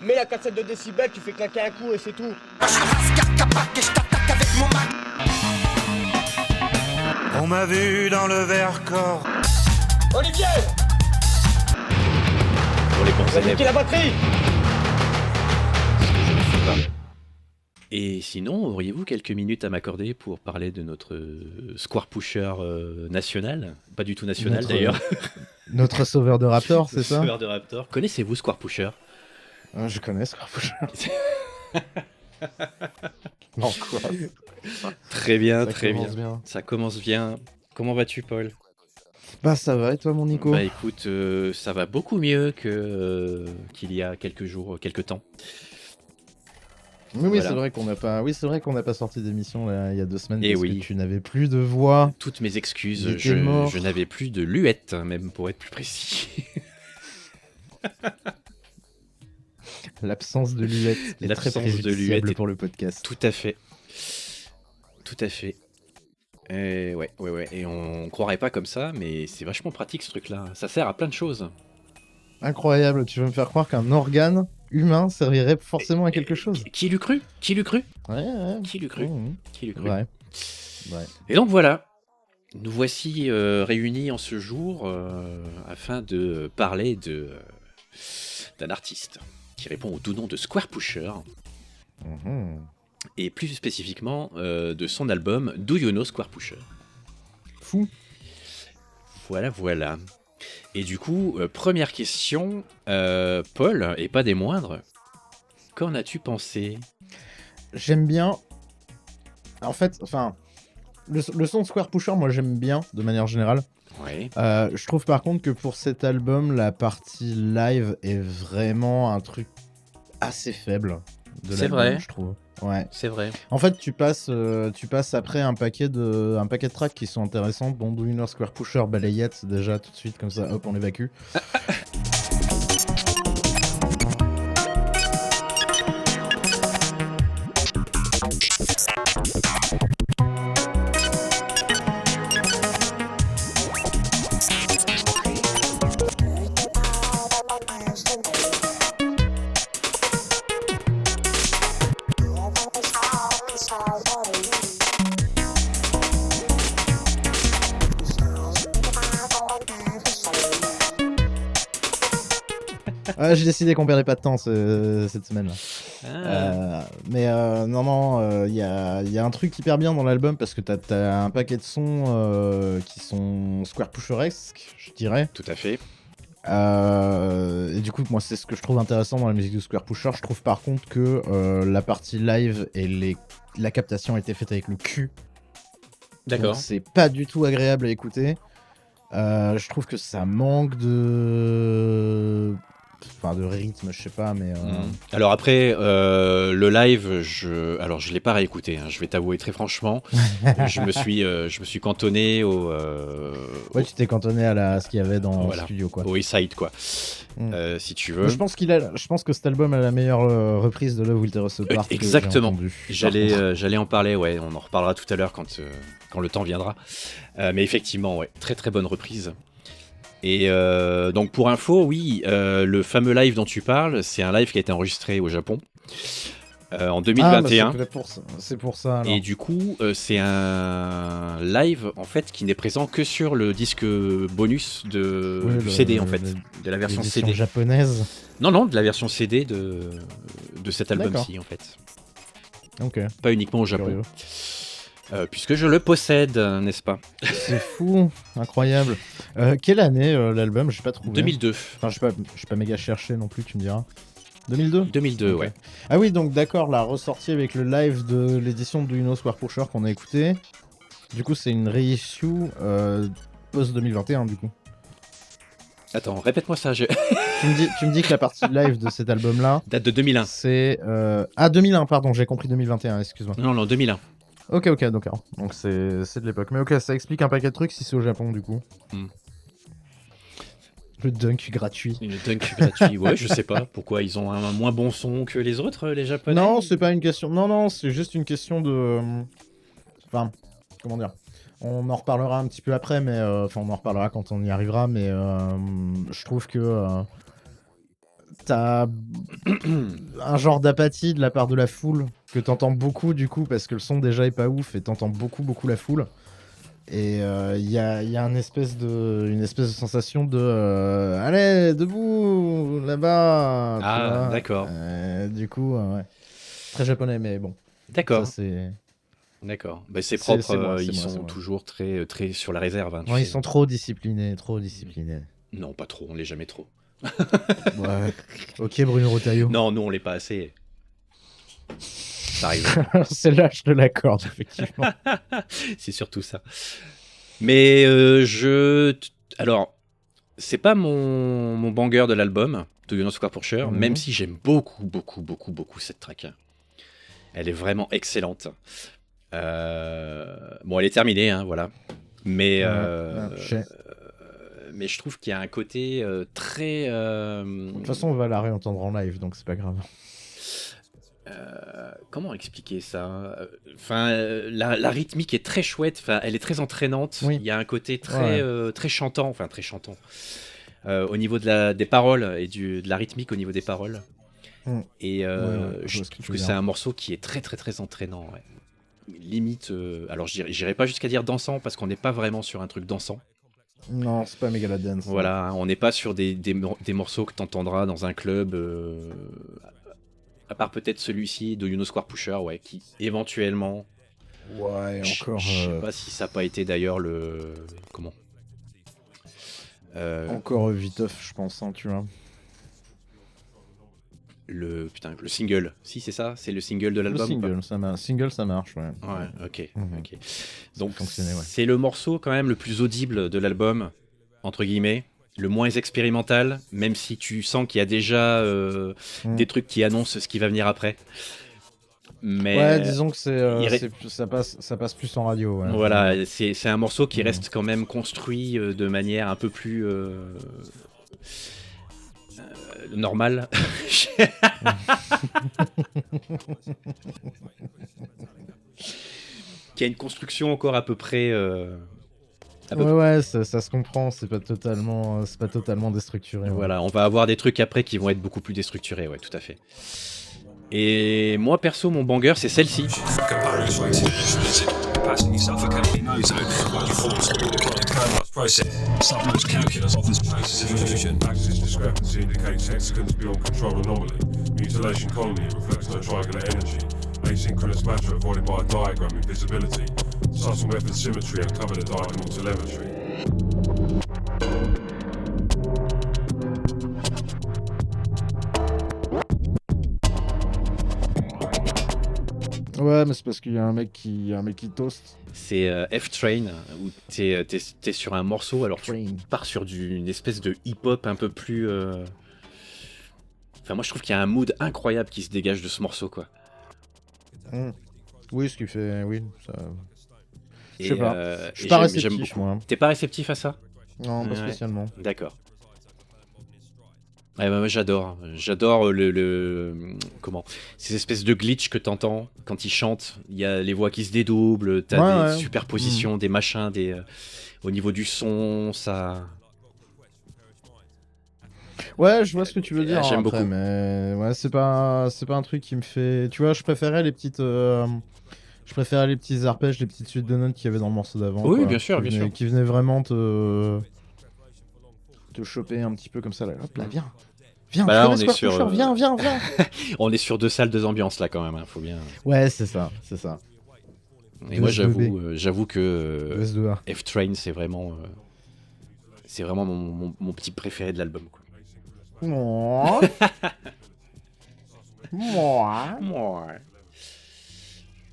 Mets la cassette de décibels, tu fais claquer un coup et c'est tout. On m'a vu dans le Vercors. Olivier, Pour les bons t'as niqué élèves. la batterie. Je ne suis pas. Et sinon, auriez-vous quelques minutes à m'accorder pour parler de notre square pusher national? Pas du tout national Notre, d'ailleurs. Notre sauveur de Raptor, c'est ça? Sauveur de Raptor. Connaissez-vous square pusher? Je connais Square Pusher. Non, quoi. Très bien, Ça très bien. commence bien. Ça commence bien. Comment vas-tu, Paul? Bah ça va, et toi mon Nico? Bah écoute, ça va beaucoup mieux que qu'il y a quelques jours, quelques temps. Oui, Voilà. c'est vrai qu'on n'a pas... Oui, c'est vrai qu'on n'a pas sorti d'émission là, il y a 2 semaines Eh parce oui. que tu n'avais plus de voix. Toutes mes excuses, Il était mort. je n'avais plus de luette, même pour être plus précis. L'absence de luette est très L'absence de préjudiciable luette est- pour le podcast. Tout à fait. Tout à fait. Et ouais. Et on croirait pas comme ça, mais c'est vachement pratique ce truc-là. Ça sert à plein de choses. Incroyable, tu veux me faire croire qu'un organe humain servirait forcément à quelque chose? Qui l'eût cru? Qui l'eut cru? Ouais. Qui l'eut cru? Mmh, Qui l'eut cru? ouais. Et donc voilà, nous voici réunis en ce jour afin de parler d'un artiste qui répond au doux nom de Square Pusher, Mhm. et plus spécifiquement de son album Do You Know Square Pusher. Fou. Voilà. Et du coup, première question, Paul, et pas des moindres, qu'en as-tu pensé? J'aime bien. En fait, enfin, le son de Square Pusher, moi j'aime bien de manière générale. Ouais. Je trouve par contre que pour cet album, la partie live est vraiment un truc assez faible de C'est l'album, vrai. je trouve. Ouais. C'est vrai. En fait, tu passes après un paquet de tracks qui sont intéressants. Bon, Do You Know Square Pusher, balayette déjà tout de suite comme ça, hop, on évacue. J'ai décidé qu'on perdait pas de temps cette semaine-là. Non, il y a un truc hyper bien dans l'album parce que t'as un paquet de sons qui sont Square Pusheresques, je dirais. Tout à fait. Et du coup, moi, c'est ce que je trouve intéressant dans la musique de Square Pusher. Je trouve par contre que la partie live et la captation a été faite avec le cul. D'accord. Donc, c'est pas du tout agréable à écouter. Je trouve que ça manque de rythme, je sais pas, mais Alors après, le live, je l'ai pas réécouté, hein, je vais t'avouer très franchement. je me suis cantonné au ouais, tu t'es cantonné à ce qu'il y avait dans Voilà. le studio, quoi. au A-side, quoi. Si tu veux. Je pense que cet album a la meilleure reprise de Love Will Tear Us Apart. Exactement. Que j'ai entendue. J'allais en parler, ouais, on en reparlera tout à l'heure quand le temps viendra. Mais effectivement, ouais, très très bonne reprise. Et donc pour info, oui, le fameux live dont tu parles, c'est un live qui a été enregistré au Japon en 2021. C'est pour ça. Alors. Et du coup, c'est un live en fait qui n'est présent que sur le disque bonus du CD en fait, de la version l'édition CD. japonaise. Non, de la version CD de cet album-ci en fait. Ok. Pas uniquement au Japon. Curieux. Puisque je le possède, n'est-ce pas? C'est fou, incroyable. Quelle année l'album? J'ai pas trouvé. 2002. Enfin, je suis pas méga cherché non plus, tu me diras. 2002? 2002, Ok. ouais. Ah oui, donc d'accord, la ressortie avec le live de l'édition de Do You Know Square Pusher qu'on a écouté. Du coup, c'est une reissue post-2021, du coup. Attends, répète-moi ça. Tu me dis que la partie live de cet album-là... Date de 2001. C'est... Ah, 2001, pardon, j'ai compris 2021, excuse-moi. Non, 2001. Ok, d'accord. Donc c'est de l'époque. Mais ok, ça explique un paquet de trucs si c'est au Japon, du coup. Le dunk gratuit. Une dunk gratuit, ouais, je sais pas pourquoi ils ont un moins bon son que les autres, les japonais. Non, c'est pas une question. Non, c'est juste une question de. Enfin, comment dire. On en reparlera un petit peu après, mais on en reparlera quand on y arrivera. Mais je trouve que t'as un genre d'apathie de la part de la foule que t'entends beaucoup du coup parce que le son déjà est pas ouf et t'entends beaucoup la foule. Et il y a une espèce de sensation de allez debout là-bas. Tu Ah, vois. d'accord. Du coup, ouais. Très japonais, mais bon. D'accord. Ça, c'est... D'accord. Bah, c'est C'est- propre, c'est moi, ils c'est moi, sont c'est moi. toujours très sur la réserve. Hein, tu Ouais, ils sais. sont trop disciplinés, Non, pas trop, on l'est jamais trop. Ouais. Ok, Bruno Retailleau. Non, nous on l'est pas assez. Ça arrive. Celle-là, je te l'accorde, effectivement. C'est surtout ça. Mais alors, c'est pas mon banger de l'album, To You Know Square Pusher, Mhm. même si j'aime beaucoup cette track. Elle est vraiment excellente. Bon, elle est terminée, hein, voilà. Mais, mais je trouve qu'il y a un côté très... De toute façon, on va la réentendre en live, donc c'est pas grave. comment expliquer ça? Enfin, la rythmique est très chouette. Enfin, elle est très entraînante. Oui. Il y a un côté très chantant. Enfin, très chantant. Au niveau des paroles et de la rythmique au niveau des paroles. Mm. Et je je vois ce que trouve tu que veux c'est dire. un morceau qui est très entraînant. Ouais. Limite, alors j'irai pas jusqu'à dire dansant parce qu'on n'est pas vraiment sur un truc dansant. Non, c'est pas Megaladance. Voilà, on n'est pas sur des morceaux que t'entendras dans un club. À part peut-être celui-ci de You Know Square Pusher, ouais, qui éventuellement. Ouais, encore. Je sais pas si ça n'a pas été d'ailleurs le. Comment Encore viteuf, je pense, hein, tu vois. le single. Si, c'est ça? C'est le single de Le l'album ou pas single, ça marche, ouais. Ouais, ok. Mhm. Ok. Donc, fonctionnait, ouais. c'est le morceau quand même le plus audible de l'album, entre guillemets. Le moins expérimental, même si tu sens qu'il y a déjà des trucs qui annoncent ce qui va venir après. Mais Ouais, disons que ça passe plus en radio. Ouais. voilà, c'est un morceau qui reste quand même construit de manière un peu plus normale. Qui a une construction encore à peu près. Ouais, ça se comprend, c'est pas totalement déstructuré. Ouais. Voilà, on va avoir des trucs après qui vont être beaucoup plus déstructurés, ouais, tout à fait. Et moi perso, mon banger, c'est celle-ci. Asynchronous matter avoided by a diagram invisibility. Subtle method symmetry uncover the diagonal telemetry. Ouais, mais c'est parce qu'il y a un mec qui toast. C'est F-Train, où t'es sur un morceau, alors tu Train. pars sur une espèce de hip-hop un peu plus... Enfin, moi je trouve qu'il y a un mood incroyable qui se dégage de ce morceau, quoi. Oui, ce qui fait... Oui, ça... Et, Je sais pas. Je suis et pas j'aime réceptif, beaucoup. moi. T'es pas réceptif à ça? Non, pas Ouais. spécialement. D'accord. Ouais, bah, moi j'adore. J'adore comment ces espèces de glitch que t'entends quand ils chantent. Il y a les voix qui se dédoublent, t'as des superpositions, des machins, au niveau du son, ça. Ouais, je vois ce que tu veux dire. J'aime après, beaucoup. Mais ouais, c'est pas un truc qui me fait. Tu vois, je préférais les petites. Je préférais les petits arpèges, les petites suites de notes qu'il y avait dans le morceau d'avant. Oui, quoi, bien sûr, bien sûr. Qui venaient vraiment te choper un petit peu comme ça. Là. Hop là, viens. Viens, Bah là, je on connais est Square sur, Pusher, viens. On est sur deux salles, deux ambiances là quand même. Hein, faut bien. Ouais, c'est ça. Et moi S2B. j'avoue que S2A. F-Train c'est vraiment mon petit préféré de l'album, quoi. Moi. Ouais.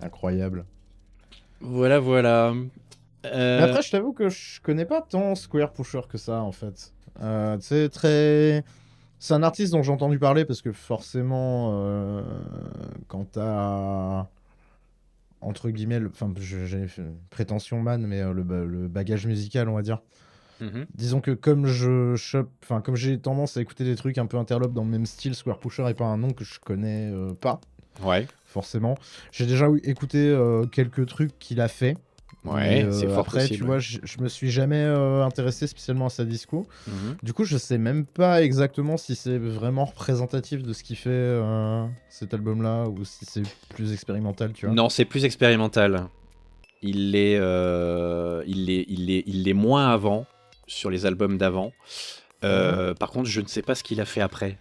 Incroyable. Voilà. Mais après, je t'avoue que je connais pas tant Square Pusher que ça, en fait. Tu sais, très... C'est un artiste dont j'ai entendu parler parce que forcément, quand t'as... Entre guillemets, enfin, j'ai fait prétention man, mais le bagage musical, on va dire. Mhm. Disons que comme comme j'ai tendance à écouter des trucs un peu interlopes dans le même style, Square Pusher est pas un nom que je connais pas, Ouais. forcément. J'ai déjà écouté quelques trucs qu'il a fait. Ouais, Mais, c'est fort après, possible. tu vois, je me suis jamais intéressé spécialement à sa disco. Mhm. Du coup, je sais même pas exactement si c'est vraiment représentatif de ce qui fait cet album-là ou si c'est plus expérimental, tu vois. Non, c'est plus expérimental. Il l'est moins avant, sur les albums d'avant. Par contre, je ne sais pas ce qu'il a fait après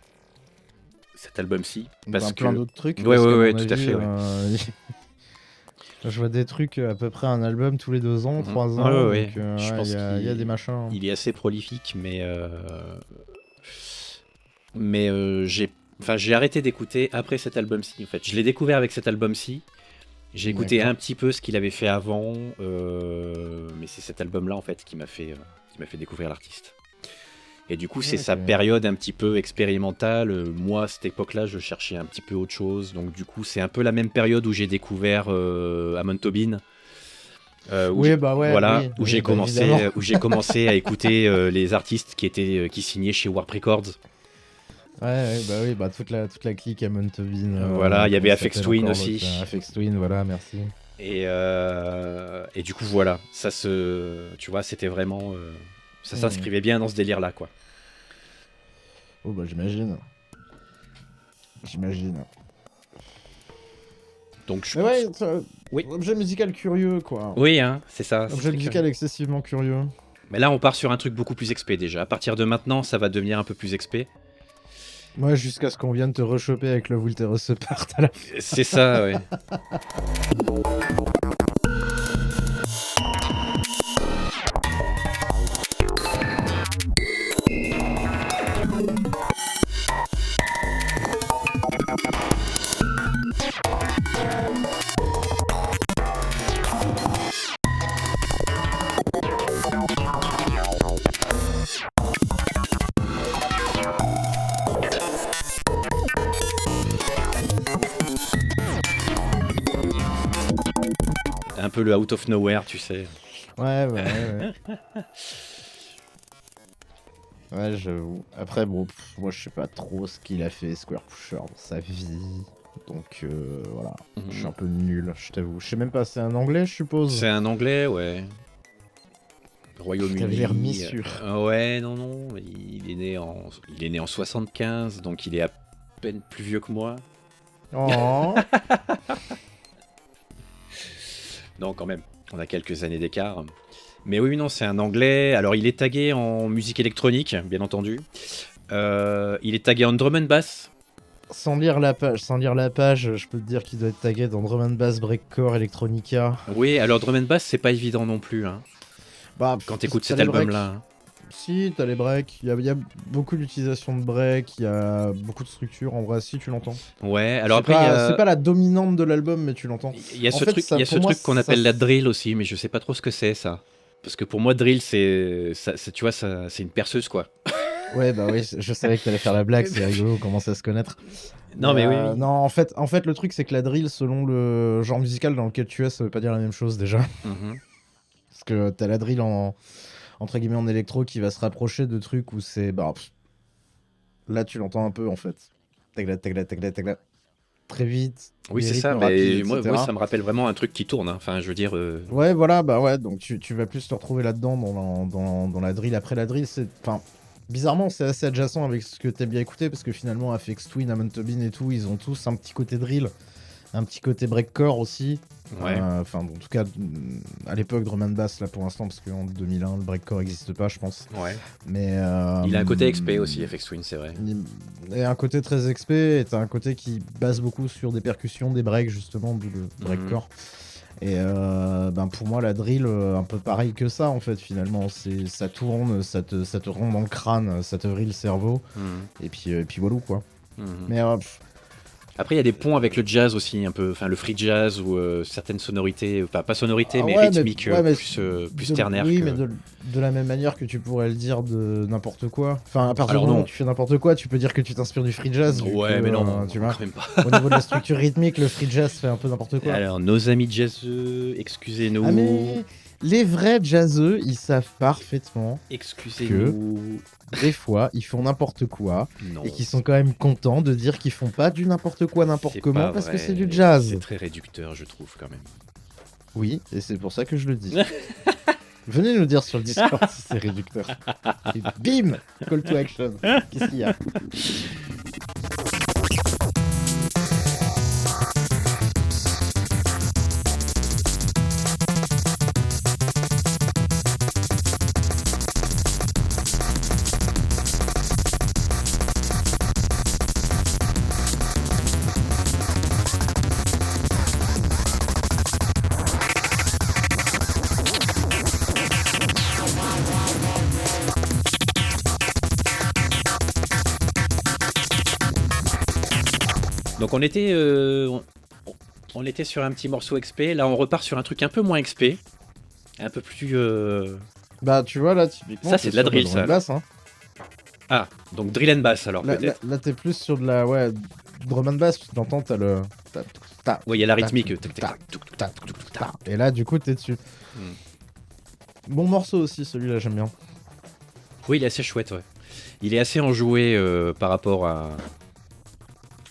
cet album-ci. Parce que... Plein d'autres trucs. Ouais, parce qu'à ouais, mon tout à avis, fait. Ouais. Je vois des trucs à peu près un album tous les 2 ans, 3 ans. Ouais, ouais, donc, ouais. Je ouais, pense il y a qu'il- des machins. Hein. Il est assez prolifique, mais j'ai arrêté d'écouter après cet album-ci. En fait, je l'ai découvert avec cet album-ci. J'ai écouté D'accord. un petit peu ce qu'il avait fait avant, mais c'est cet album-là en fait qui m'a fait découvrir l'artiste. Et du coup, c'est sa Ok. période un petit peu expérimentale. Moi, à cette époque-là, je cherchais un petit peu autre chose. Donc, du coup, c'est un peu la même période où j'ai découvert Amon Tobin. Oui, bah ouais. Voilà, oui, où oui, j'ai bah commencé, évidemment. à écouter les artistes qui signaient chez Warp Records. Ouais, bah oui, bah toute la clique Amon Tobin. Voilà, il y avait comment Aphex s'appelle Twin encore aussi. l'autre, Aphex Twin, voilà, merci. Et du coup, voilà, tu vois, c'était vraiment, ça s'inscrivait bien dans ce délire-là, quoi. Oh bah j'imagine. Donc, je Mais ouais, pense... Oui. objet musical curieux, quoi. Oui, hein, c'est ça. c'est Objet très musical curieux. excessivement curieux. Mais là, on part sur un truc beaucoup plus expé déjà. À partir de maintenant, ça va devenir un peu plus expé. Moi, jusqu'à ce qu'on vienne te rechoper avec le Will Terrace Apart à la C'est ça, ouais. Un peu le out of nowhere, tu sais. Ouais. Ouais, j'avoue. Après, bon, moi, je sais pas trop ce qu'il a fait, Square Pusher, dans sa vie. Donc, voilà. Je suis un peu nul, je t'avoue. Je sais même pas, c'est un anglais, je suppose. C'est un anglais, ouais. Royaume-Uni. T'avais l'air mi-sûr. Ouais, non. Il est né en 75, donc il est à peine plus vieux que moi. Oh. Non, quand même. On a quelques années d'écart. Mais oui, non, c'est un anglais. Alors, il est tagué en musique électronique, bien entendu. Il est tagué en drum and bass. Sans lire la page, je peux te dire qu'il doit être tagué dans Drum and Bass, Breakcore, Electronica. Oui, alors drum and bass, c'est pas évident non plus. Hein, Bah, quand t'écoutes t'as cet les breaks. album-là. Hein. Si, t'as les breaks, il y a beaucoup d'utilisation de breaks, il y a beaucoup de structure, en vrai, si tu l'entends. Ouais, alors C'est après, pas, c'est pas la dominante de l'album, mais tu l'entends. il y a En ce fait, truc, ça, il y a pour ce moi, truc qu'on ça- appelle la drill aussi, mais je sais pas trop ce que c'est, ça. Parce que pour moi, drill, tu vois, c'est une perceuse, quoi. Ouais, bah oui, je savais que t'allais faire la blague, c'est rigolo, on commence à se connaître. Non, mais oui. Non, en fait, le truc, c'est que la drill, selon le genre musical dans lequel tu es, ça veut pas dire la même chose déjà. Mhm. Parce que t'as la drill entre guillemets en électro qui va se rapprocher de trucs où c'est. Bah, là, tu l'entends un peu en fait. Tagla. Très vite. Oui, des c'est ça, rythmes mais rapides, moi, etc. ça me rappelle vraiment un truc qui tourne. Hein. Enfin, je veux dire. Ouais, voilà, bah ouais, donc tu vas plus te retrouver là-dedans dans la drill. Après la drill, c'est. Enfin, bizarrement, c'est assez adjacent avec ce que t'aimes bien écouter parce que finalement, Aphex Twin, Amon Tobin et tout, ils ont tous un petit côté drill, un petit côté breakcore aussi. Ouais. Enfin, en tout cas, à l'époque, drum and bass, là pour l'instant, parce qu'en 2001, le breakcore n'existe pas, je pense. Ouais. Mais. Il a un côté XP aussi, FX Twin, c'est vrai. Et un côté très XP, et t'as un côté qui base beaucoup sur des percussions, des breaks, justement, d'où le breakcore. Et pour moi, la drill, un peu pareil que ça, en fait, finalement. Ça tourne, ça te rend dans le crâne, ça te vrille le cerveau, Mhm. et puis voilà, quoi. Mhm. Mais Après, il y a des ponts avec le jazz aussi, un peu, enfin le free jazz ou certaines sonorités, enfin pas sonorités, Ah mais ouais, rythmiques, mais plus ternaires. Oui, que... mais de la même manière que tu pourrais le dire de n'importe quoi. Enfin, à partir Alors du moment non. où tu fais n'importe quoi, tu peux dire que tu t'inspires du free jazz. vu Ouais, que, mais non, tu vois. quand même pas. Au niveau de la structure rythmique, le free jazz fait un peu n'importe quoi. Alors, nos amis jazzeux, excusez-nous. Ah mais les vrais jazzeux, ils savent parfaitement Excusez-nous. des fois, ils font n'importe quoi Non. et qu'ils sont quand même contents de dire qu'ils font pas du n'importe quoi n'importe C'est comment pas parce que vrai. c'est du jazz. C'est très réducteur, je trouve, quand même. Oui, et c'est pour ça que je le dis. Venez nous dire sur le Discord si c'est réducteur. Et bim, call to action. Qu'est-ce qu'il y a? Donc on était sur un petit morceau XP, là on repart sur un truc un peu moins XP, un peu plus... Bah tu vois là typiquement. Ça, c'est de la sur drill, drum ça. and bass, hein. Ah, donc drill and bass alors Là, peut-être. là, t'es plus sur de la drum and bass, tu t'entends, t'as le... Ouais, il y a la rythmique. Et là du coup t'es dessus. Bon morceau aussi celui-là, j'aime bien. Oui, il est assez chouette, ouais. Il est assez enjoué par rapport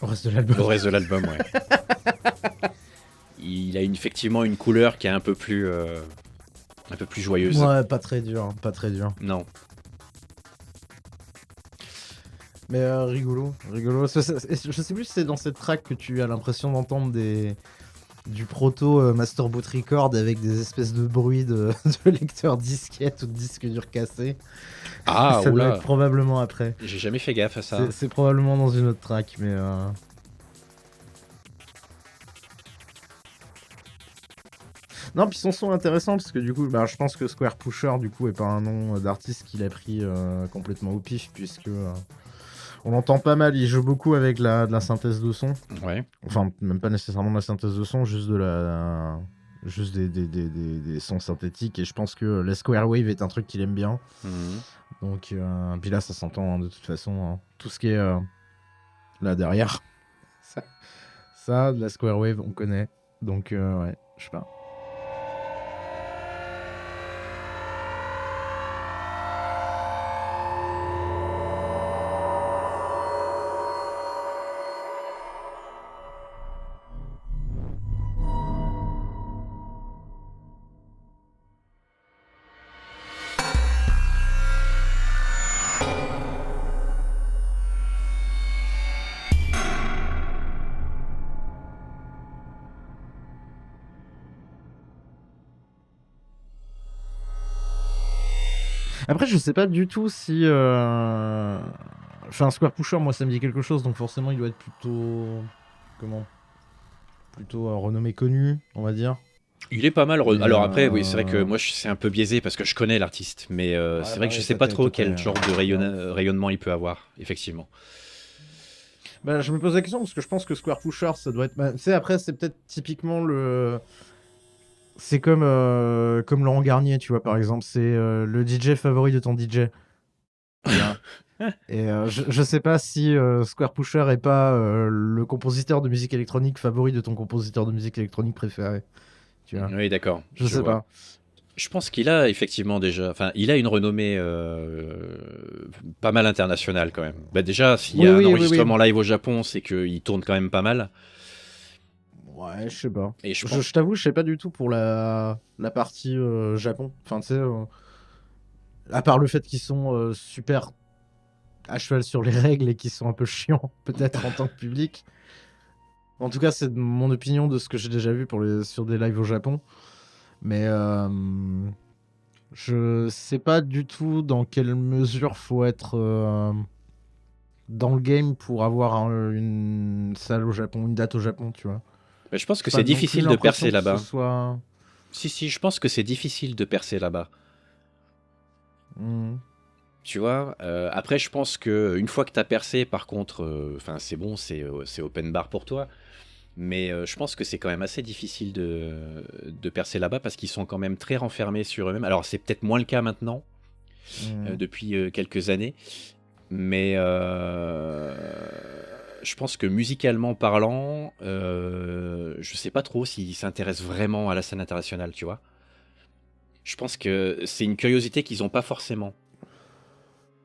Au reste de l'album. au reste de l'album, ouais. Il a effectivement une couleur qui est un peu plus joyeuse. Ouais, pas très dur, pas très dur. Non. Mais rigolo. Je sais plus si c'est dans cette track que tu as l'impression d'entendre du proto Master Boot Record avec des espèces de bruits de lecteur disquette ou de disque dur cassé. Ah, Ça doit oula. être probablement après. J'ai jamais fait gaffe à ça. C'est probablement dans une autre track, mais... Non, puis son son est intéressant parce que du coup, bah, je pense que Square Pusher du coup est pas un nom d'artiste qu'il a pris complètement au pif puisque on l'entend pas mal. Il joue beaucoup avec de la synthèse de son. Ouais. Enfin, même pas nécessairement de la synthèse de son, juste des sons synthétiques. Et je pense que la Square Wave est un truc qu'il aime bien. Mhm. Donc, puis là, ça s'entend hein, de toute façon. Hein. Tout ce qui est là derrière, ça, de la Square Wave, on connaît. Donc, ouais, je sais pas. Après, je sais pas du tout si. Enfin, Square Pusher, moi, ça me dit quelque chose, donc forcément, il doit être plutôt. Comment? Plutôt renommé connu, on va dire. Il est pas mal. Mais, Alors après, oui, c'est vrai que moi, c'est un peu biaisé parce que je connais l'artiste, mais c'est vrai que je sais pas trop quel genre de rayonnement il peut avoir, effectivement. Bah, je me pose la question parce que je pense que Square Pusher, ça doit être. Bah, tu sais, après, c'est peut-être typiquement le. C'est comme Laurent Garnier, tu vois, par exemple. C'est le DJ favori de ton DJ. Voilà. Et je sais pas si Square Pusher est pas le compositeur de musique électronique favori de ton compositeur de musique électronique préféré. Tu vois. Oui, d'accord. Je sais vois. pas. Je pense qu'il a effectivement déjà, enfin, il a une renommée pas mal internationale quand même. Bah déjà, s'il y a un enregistrement live au Japon, c'est qu'il tourne quand même pas mal. Ouais, je sais pas. Et je Je t'avoue, je sais pas du tout pour la partie Japon. Enfin, tu sais, à part le fait qu'ils sont super à cheval sur les règles et qu'ils sont un peu chiants, peut-être en tant que public. En tout cas, c'est mon opinion de ce que j'ai déjà vu sur des lives au Japon. Mais je sais pas du tout dans quelle mesure faut être dans le game pour avoir une salle au Japon, une date au Japon, tu vois. Mais je pense que c'est difficile de percer là-bas. Soit... Si, je pense que c'est difficile de percer là-bas. Tu vois, après, je pense que une fois que tu as percé, par contre, c'est bon, c'est open bar pour toi. Mais je pense que c'est quand même assez difficile de percer là-bas parce qu'ils sont quand même très renfermés sur eux-mêmes. Alors, c'est peut-être moins le cas maintenant, depuis quelques années. Mais je pense que musicalement parlant, je sais pas trop s'ils s'intéressent vraiment à la scène internationale, tu vois. Je pense que c'est une curiosité qu'ils n'ont pas forcément.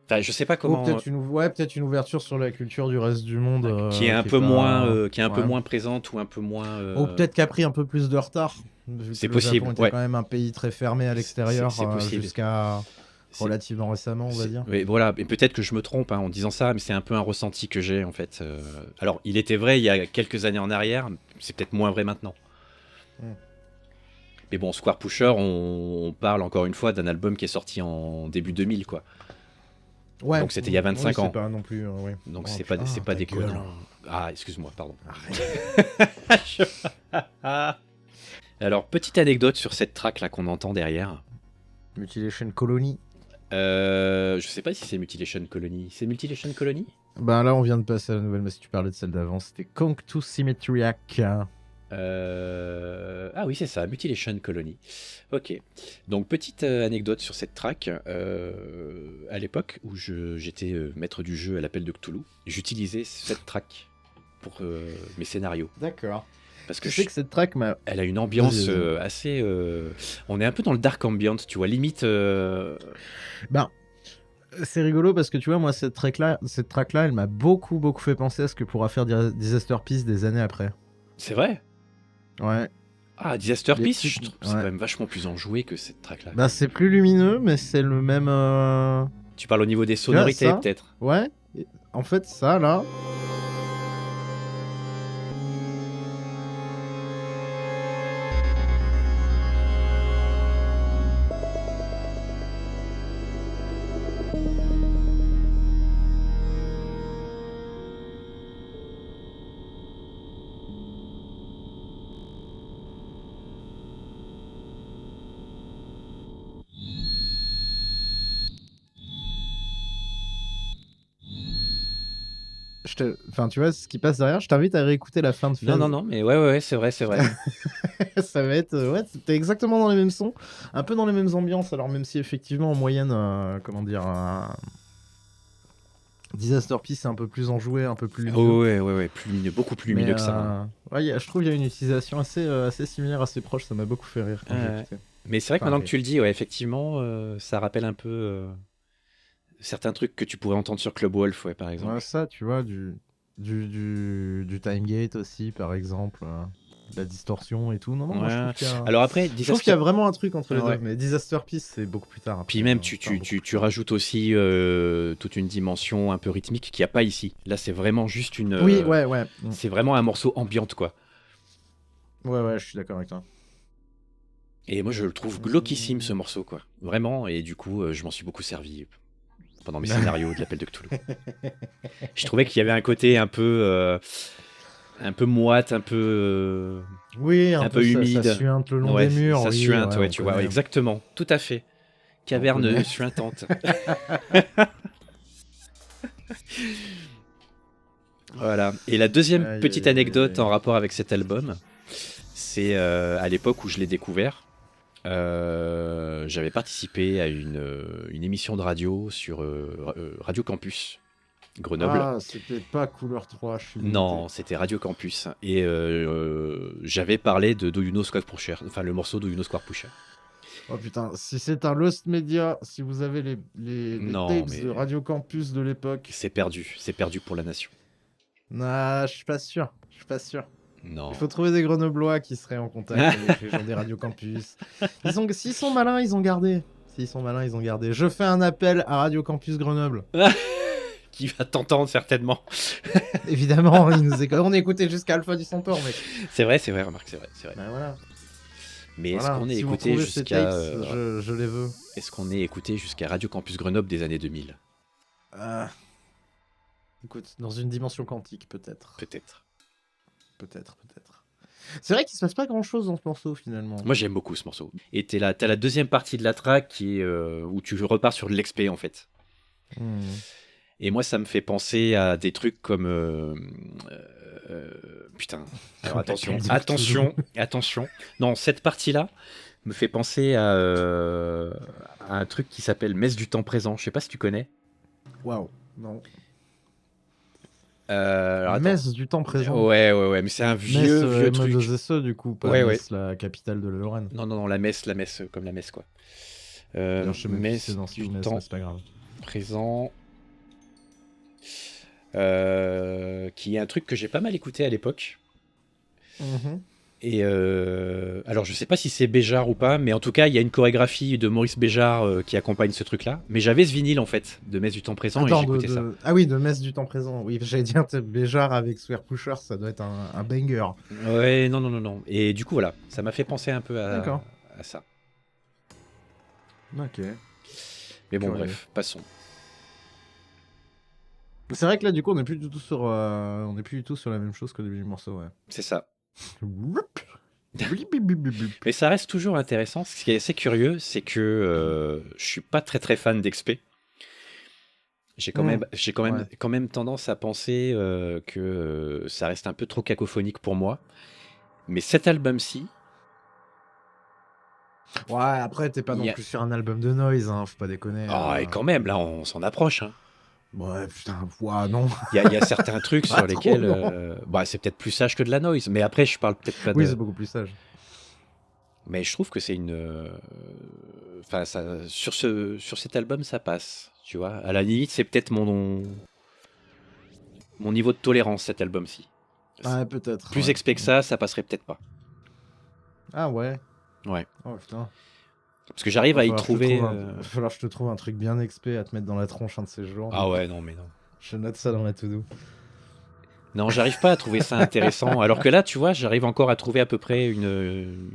Enfin, je sais pas comment. Peut-être une ouverture sur la culture du reste du monde qui est un peu moins, qui est un peu moins présente ou un peu moins. Ou peut-être qu'a pris un peu plus de retard. Vu que C'est le possible, Japon était ouais. quand même un pays très fermé à l'extérieur c'est possible. jusqu'à C'est- relativement récemment, on va c'est- dire. Oui, voilà, et peut-être que je me trompe en disant ça, mais c'est un peu un ressenti que j'ai en fait. Alors, il était vrai il y a quelques années en arrière, c'est peut-être moins vrai maintenant. Mm. Mais bon, Square Pusher, on parle encore une fois d'un album qui est sorti en début 2000, quoi. Ouais. Donc c'était il y a 25 oui, ans. C'est pas non plus. Ouais. Donc Oh, c'est putain, pas ta déconnant. gueule. Ah, excuse-moi, pardon. Arrête. Alors, petite anecdote sur cette track là qu'on entend derrière. Mutilation Colony. Je sais pas si c'est Mutilation Colony. C'est Mutilation Colony? Ben là, on vient de passer à la nouvelle, mais si tu parlais de celle d'avant, c'était Conk to Symmetriac. Ah oui, c'est ça, Mutilation Colony. Ok. Donc, petite anecdote sur cette track. À l'époque où j'étais maître du jeu à l'appel de Cthulhu, j'utilisais cette track pour mes scénarios. D'accord. Parce que Je sais que cette track m'a. elle a une ambiance Vas-y, vas-y. assez. On est un peu dans le dark ambient, tu vois, limite. Ben, c'est rigolo parce que tu vois, moi, cette track-là, elle m'a beaucoup fait penser à ce que pourra faire Disaster Peace des années après. C'est vrai? Ouais. Ah, Disaster Les Peace, petits- je trouve c'est ouais. quand même vachement plus enjoué que cette track-là. Bah, c'est plus lumineux, mais c'est le même. Tu parles au niveau des sonorités, ça peut-être? Ouais. En fait, ça, là. Enfin, tu vois, ce qui passe derrière, je t'invite à réécouter la fin de Fez. Non, mais ouais, c'est vrai, c'est vrai. Ça va être. Ouais, t'es exactement dans les mêmes sons, un peu dans les mêmes ambiances, alors même si effectivement, en moyenne, comment dire. Disaster Peace, c'est un peu plus enjoué, un peu plus lumineux. Oh, ouais, plus lumineux, beaucoup plus lumineux que ça. Hein. Ouais, je trouve qu'il y a une utilisation assez similaire, assez proche, ça m'a beaucoup fait rire quand j'ai écouté. Mais c'est vrai que Enfin, maintenant que tu le dis, ouais, effectivement, ça rappelle un peu certains trucs que tu pourrais entendre sur Club Wolf, ouais, par exemple. Ouais, ça, tu vois, du time gate aussi, par exemple, de la distorsion et tout. Non, moi, je Ouais. trouve qu'il y a... Alors après, Je trouve qu'il y a vraiment un truc entre les Ouais. deux, mais Disaster Peace, c'est beaucoup plus tard. Puis après, même, enfin, tu beaucoup plus tard. rajoutes aussi toute une dimension un peu rythmique qu'il n'y a pas ici. Là, c'est vraiment juste une. Oui, ouais. C'est vraiment un morceau ambiante, quoi. Ouais, je suis d'accord avec toi. Et moi, je le trouve glauquissime, ce morceau, quoi. Vraiment, et du coup, je m'en suis beaucoup servi pendant mes scénarios de l'appel de Cthulhu. Je trouvais qu'il y avait un côté un peu moite, un peu. Oui, Un peu ça humide. suinte le long Ouais, des murs. ça oui, suinte, ouais, on tu vois, connaît. exactement, tout à fait. Caverne connaît. suintante. Voilà. Et la deuxième Aïe, petite aïe, anecdote aïe. en rapport avec cet album, c'est à l'époque où je l'ai découvert. J'avais participé à une émission de radio sur Radio Campus Grenoble. Ah, c'était pas Couleur 3, je suis Non, dégoûté. c'était Radio Campus. Et j'avais parlé de Do You Know Square Pusher, enfin le morceau Do You Know Square Pusher. Oh putain, si c'est un Lost Media, si vous avez les Non, tapes mais- de Radio Campus de l'époque. C'est perdu pour la nation. Nah, je suis pas sûr. Non. Il faut trouver des Grenoblois qui seraient en contact avec les gens des Radio Campus. S'ils sont malins, ils ont gardé. Je fais un appel à Radio Campus Grenoble. Qui va t'entendre certainement. Évidemment, on écoutait jusqu'à Alpha du Centaure, mec. C'est vrai, remarque, c'est vrai. Ben voilà. Mais Voilà. est-ce qu'on est Si vous écouté trouvez ces jusqu'à tapes, je les veux. est-ce qu'on est écouté jusqu'à Radio Campus Grenoble des années 2000? Écoute, dans une dimension quantique, peut-être. Peut-être. C'est vrai qu'il se passe pas grand-chose dans ce morceau, finalement. Moi j'aime beaucoup ce morceau. Et t'as la deuxième partie de la track qui est où tu repars sur de l'XP en fait. Hmm. Et moi ça me fait penser à des trucs comme putain. Alors attention. Non, cette partie-là me fait penser à un truc qui s'appelle Messe du temps présent. Je sais pas si tu connais. Waouh, non. Alors, attends. Metz du temps présent. Ouais, mais c'est un vieux truc. de ZSE, du coup, pas Ouais. Metz, la capitale de la Lorraine. Non, la messe, comme la messe, quoi. D'ailleurs, je sais même plus si Messe c'est dans du ce Metz, temps mais c'est pas grave. présent. Qui est un truc que j'ai pas mal écouté à l'époque. Et alors, je sais pas si c'est Béjart ou pas, mais en tout cas, il y a une chorégraphie de Maurice Béjart qui accompagne ce truc-là. Mais j'avais ce vinyle, en fait, de Messe du temps présent, et j'écoutais ça. Ah oui, de Messe du temps présent. Oui, j'allais dire Béjart avec Square Pusher, ça doit être un banger. Ouais, non. Et du coup, voilà, ça m'a fait penser un peu à ça. Ok. Mais bon, Curieux. bref, passons. C'est vrai que là, du coup, on n'est plus du tout sur la même chose qu'au début du morceau, ouais. C'est ça. Whoop. Mais ça reste toujours intéressant. Ce qui est assez curieux, c'est que je suis pas très très fan d'XP. J'ai quand même tendance à penser que ça reste un peu trop cacophonique pour moi. Mais cet album-ci, Ouais, après, t'es pas non plus sur un album de noise, hein, faut pas déconner. et quand même, là, on s'en approche. Hein. Ouais, putain, ouais, non. Il y a certains trucs sur Pas lesquels, trop, non. c'est peut-être plus sage que de la noise. Mais après, je parle peut-être pas de. Oui, c'est beaucoup plus sage. Mais je trouve que c'est une. Enfin, sur cet album, ça passe. Tu vois, à la limite, c'est peut-être mon niveau de tolérance, cet album-ci. Ouais, peut-être. Plus ouais. expect que ça passerait peut-être pas. Ah ouais. Ouais. Oh putain. Parce que j'arrive à y Va trouver. falloir que je te trouve un truc bien expé à te mettre dans la tronche un de ces jours. Ah ouais, non, mais non. Je note ça dans la to-do. Non, j'arrive pas à trouver ça intéressant. Alors que là, tu vois, j'arrive encore à trouver à peu près une.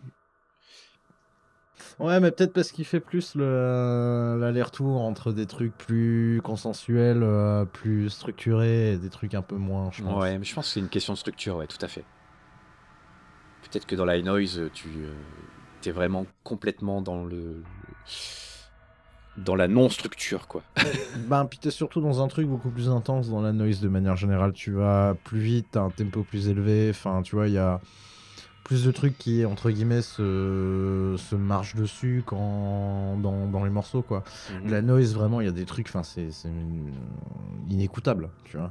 Ouais, mais peut-être parce qu'il fait plus l'aller-retour entre des trucs plus consensuels, plus structurés et des trucs un peu moins, je pense. Ouais, mais je pense que c'est une question de structure, ouais, tout à fait. Peut-être que dans la noise, tu es vraiment complètement dans la non-structure, quoi. Ben, puis t'es surtout dans un truc beaucoup plus intense dans la noise de manière générale. Tu vas plus vite, t'as un tempo plus élevé. Enfin, tu vois, il y a plus de trucs qui, entre guillemets, se marchent dessus dans les morceaux, quoi. Mhm. La noise, vraiment, il y a des trucs, enfin, c'est inécoutable, tu vois.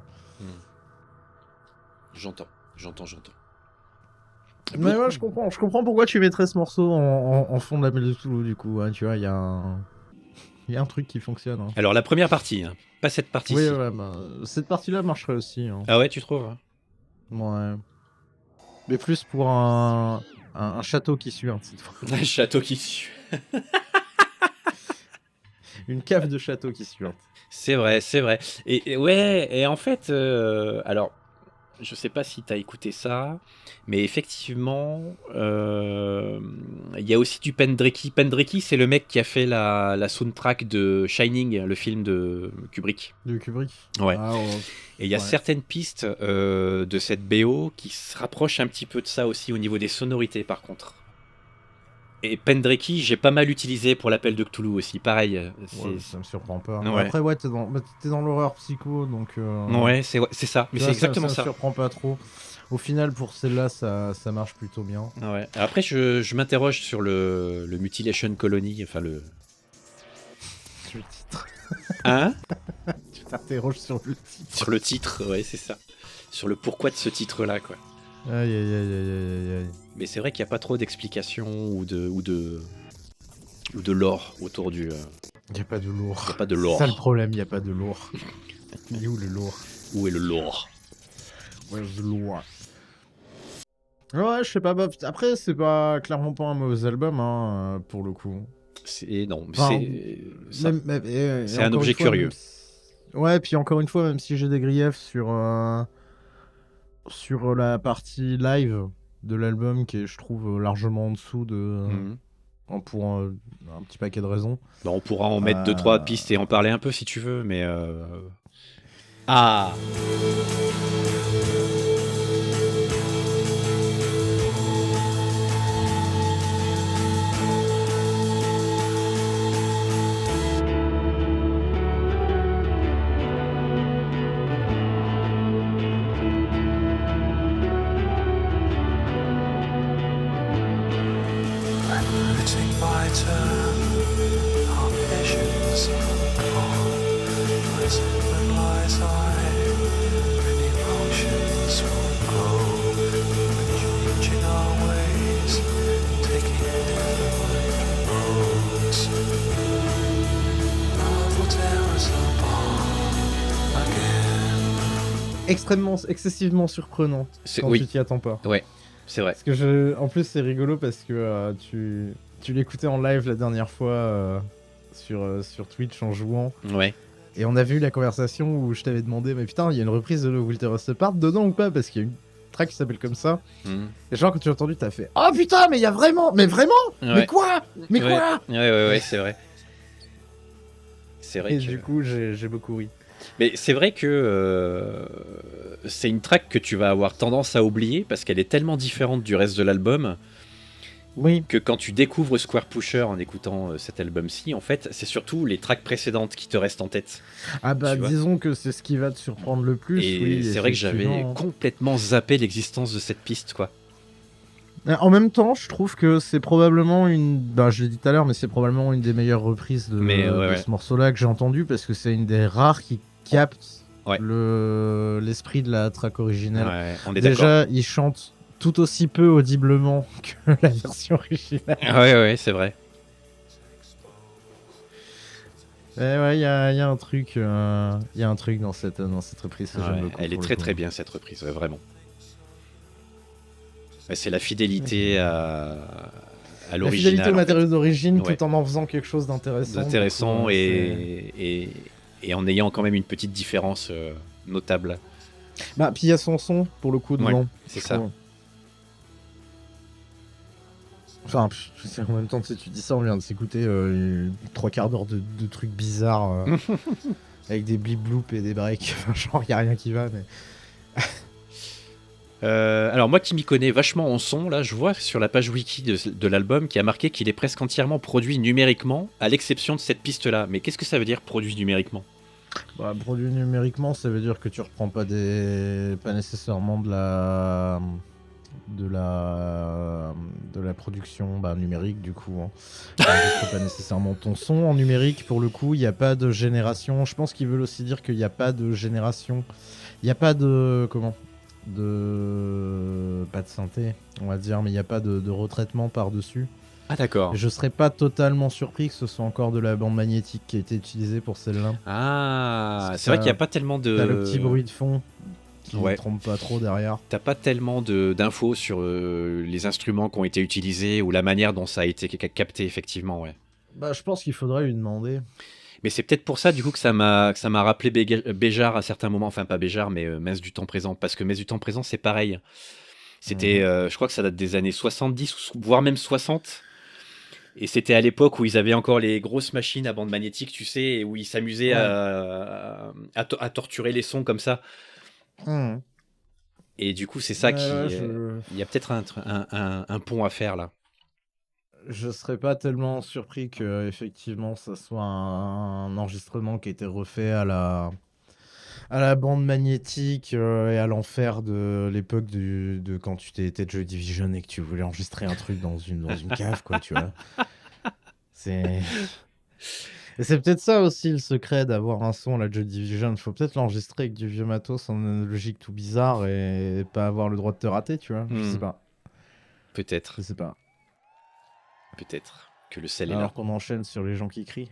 J'entends. Mais ouais, je comprends pourquoi tu mettrais ce morceau en fond de la Belle de Toulouse, du coup. Hein, tu vois, il y a un truc qui fonctionne. Hein. Alors, la première partie, hein, pas cette partie-ci. Oui, ouais, bah, cette partie-là marcherait aussi. Hein. Ah ouais, tu trouves hein. Ouais. Mais plus pour un château qui suit, hein, cette fois. Un château qui suit. Une cave de château qui suit. Hein. C'est vrai. Et ouais, et en fait, alors, je sais pas si t'as écouté ça, mais effectivement, il y a aussi du Penderecki. Penderecki, c'est le mec qui a fait la soundtrack de Shining, le film de Kubrick. De Kubrick. Ouais. Ah, ouais. Et il y a certaines pistes de cette BO qui se rapprochent un petit peu de ça aussi au niveau des sonorités, par contre. Et Penderecki, j'ai pas mal utilisé pour l'appel de Cthulhu aussi, pareil. Ouais, ça me surprend pas. Ouais. Après, ouais, t'es dans l'horreur psycho, donc... Ouais, c'est ça. Mais c'est exactement ça. ça. Ça me surprend pas trop. Au final, pour celle-là, ça marche plutôt bien. Ouais. Après, je m'interroge sur le Mutilation Colony, enfin le... Sur le titre. Hein? Tu t'interroges sur le titre. Sur le titre, ouais, c'est ça. Sur le pourquoi de ce titre-là, quoi. Aïe. Mais c'est vrai qu'il n'y a pas trop d'explications ou de lore autour du... Il n'y a pas de lourd. Il n'y a pas de lore. C'est ça le problème, il n'y a pas de lourd. Il est où le lourd? Où est le lore? Where's the lore? Ouais, je sais pas. Bah, après, c'est pas clairement pas un mauvais album, hein, pour le coup. Non, Enfin, c'est un objet curieux. Ouais, puis encore une fois, même si j'ai des griefs sur la partie live de l'album qui est, je trouve, largement en dessous de... pour un petit paquet de raisons. Bah, on pourra en mettre 2-3 pistes et en parler un peu si tu veux, mais... Ah! Excessivement surprenante quand tu t'y attends pas. Ouais. c'est vrai. Parce que en plus, c'est rigolo parce que tu l'écoutais en live la dernière fois sur Twitch en jouant. Ouais. Et on avait eu la conversation où je t'avais demandé, mais putain, il y a une reprise de Will Rust Apart dedans ou pas? Parce qu'il y a une track qui s'appelle comme ça. Et genre, quand tu l'as entendu, t'as fait oh putain, mais il y a vraiment, mais vraiment, Ouais. mais quoi? Mais Ouais. quoi? Ouais, c'est vrai. C'est vrai Et que... du coup, j'ai beaucoup ri. Mais c'est vrai que c'est une track que tu vas avoir tendance à oublier parce qu'elle est tellement différente du reste de l'album Oui. que quand tu découvres Square Pusher en écoutant cet album-ci, en fait, c'est surtout les tracks précédentes qui te restent en tête. Ah bah, Tu vois. disons que c'est ce qui va te surprendre le plus. Et oui, c'est vrai que j'avais effectivement. complètement zappé l'existence de cette piste, quoi. En même temps, je trouve que c'est probablement une. Bah, je l'ai dit tout à l'heure, mais c'est probablement une des meilleures reprises de, Mais, ouais, de ouais. ce morceau-là que j'ai entendu parce que c'est une des rares qui capte Ouais. l'esprit de la track originale. Ouais, on est d'accord. Déjà, il chante tout aussi peu audiblement que la version originale. Ouais, c'est vrai. Ouais, il y a un truc, il y a un truc dans cette reprise. Que Ouais, j'aime beaucoup, elle est pour le très coup. très bien cette reprise, ouais, vraiment. Ouais, c'est la fidélité à La l'original. fidélité au en fait. matériau d'origine Ouais. tout en faisant quelque chose d'intéressant. Intéressant Du coup, c'est- et en ayant quand même une petite différence notable. Bah, puis il y a son son pour le coup Ouais, dedans. c'est je ça. trouve. Enfin, en même temps, tu sais, tu dis ça, on vient de s'écouter 3/4 d'heure de trucs bizarres avec des blip bloop et des breaks. Enfin, genre, y a rien qui va, mais. Alors moi qui m'y connais vachement en son, là je vois sur la page wiki de l'album qui a marqué qu'il est presque entièrement produit numériquement, à l'exception de cette piste-là. Mais qu'est-ce que ça veut dire produit numériquement? Bah, produit numériquement, ça veut dire que tu reprends pas nécessairement de la production numérique du coup. Hein. C'est pas nécessairement ton son en numérique pour le coup. Il n'y a pas de génération. Je pense qu'ils veulent aussi dire qu'il n'y a pas de génération. Il n'y a pas de pas de synthé, on va dire, mais il n'y a pas de retraitement par-dessus. Ah d'accord. Et je serais pas totalement surpris que ce soit encore de la bande magnétique qui a été utilisée pour celle-là. Ah, Parce que c'est vrai ça- qu'il n'y a pas tellement de... T'as le petit bruit de fond qui Ouais. ne trompe pas trop derrière. T'as pas tellement d'infos sur les instruments qui ont été utilisés ou la manière dont ça a été capté effectivement, ouais. Bah, je pense qu'il faudrait lui demander. Mais c'est peut-être pour ça du coup que ça m'a rappelé Béjar à certains moments, enfin pas Béjar mais Messe du temps présent, parce que Messe du temps présent c'est pareil. C'était, je crois que ça date des années 70 voire même 60. Et c'était à l'époque où ils avaient encore les grosses machines à bande magnétique, tu sais, et où ils s'amusaient à torturer les sons comme ça. Et du coup, c'est ça qui. Il y a peut-être un pont à faire là. Je serais pas tellement surpris que effectivement ça soit un enregistrement qui a été refait à la bande magnétique et à l'enfer de l'époque de quand tu étais de Joy Division et que tu voulais enregistrer un truc dans une cave, quoi, tu vois. Et c'est peut-être ça aussi le secret d'avoir un son à la Joy Division. Faut peut-être l'enregistrer avec du vieux matos en analogique tout bizarre et pas avoir le droit de te rater, tu vois. Je sais pas. Peut-être. Je sais pas. Peut-être que le sel est Alors là. qu'on enchaîne sur les gens qui crient.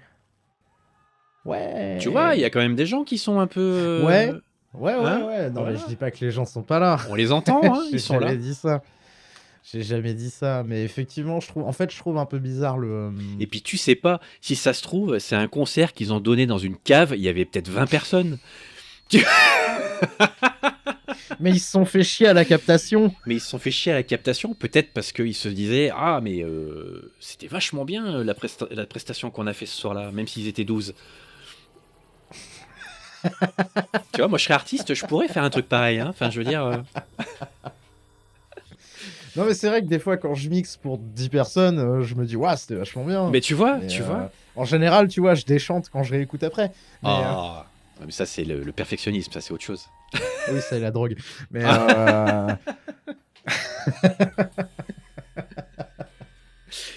Ouais. Tu vois, il y a quand même des gens qui sont un peu. Ouais. Hein, Ouais. Non, voilà. mais je dis pas que les gens sont pas là. On les entend, hein, J'ai ils sont là. jamais dit ça. J'ai jamais dit ça. Mais effectivement, je trouve un peu bizarre le. Et puis tu sais pas, si ça se trouve, c'est un concert qu'ils ont donné dans une cave, il y avait peut-être 20 personnes. Mais ils se sont fait chier à la captation. Mais ils se sont fait chier à la captation, peut-être parce qu'ils se disaient ah mais c'était vachement bien la prestation qu'on a fait ce soir-là, même s'ils étaient 12. Tu vois, moi je serais artiste, je pourrais faire un truc pareil, hein. Enfin je veux dire... Non, mais c'est vrai que des fois, quand je mixe pour 10 personnes, je me dis, waouh, c'était vachement bien. Mais tu vois, Mais, tu vois. En général, tu vois, je déchante quand je réécoute après. Mais, Ah, mais ça c'est le perfectionnisme, ça c'est autre chose. oui, ça et la drogue. Mais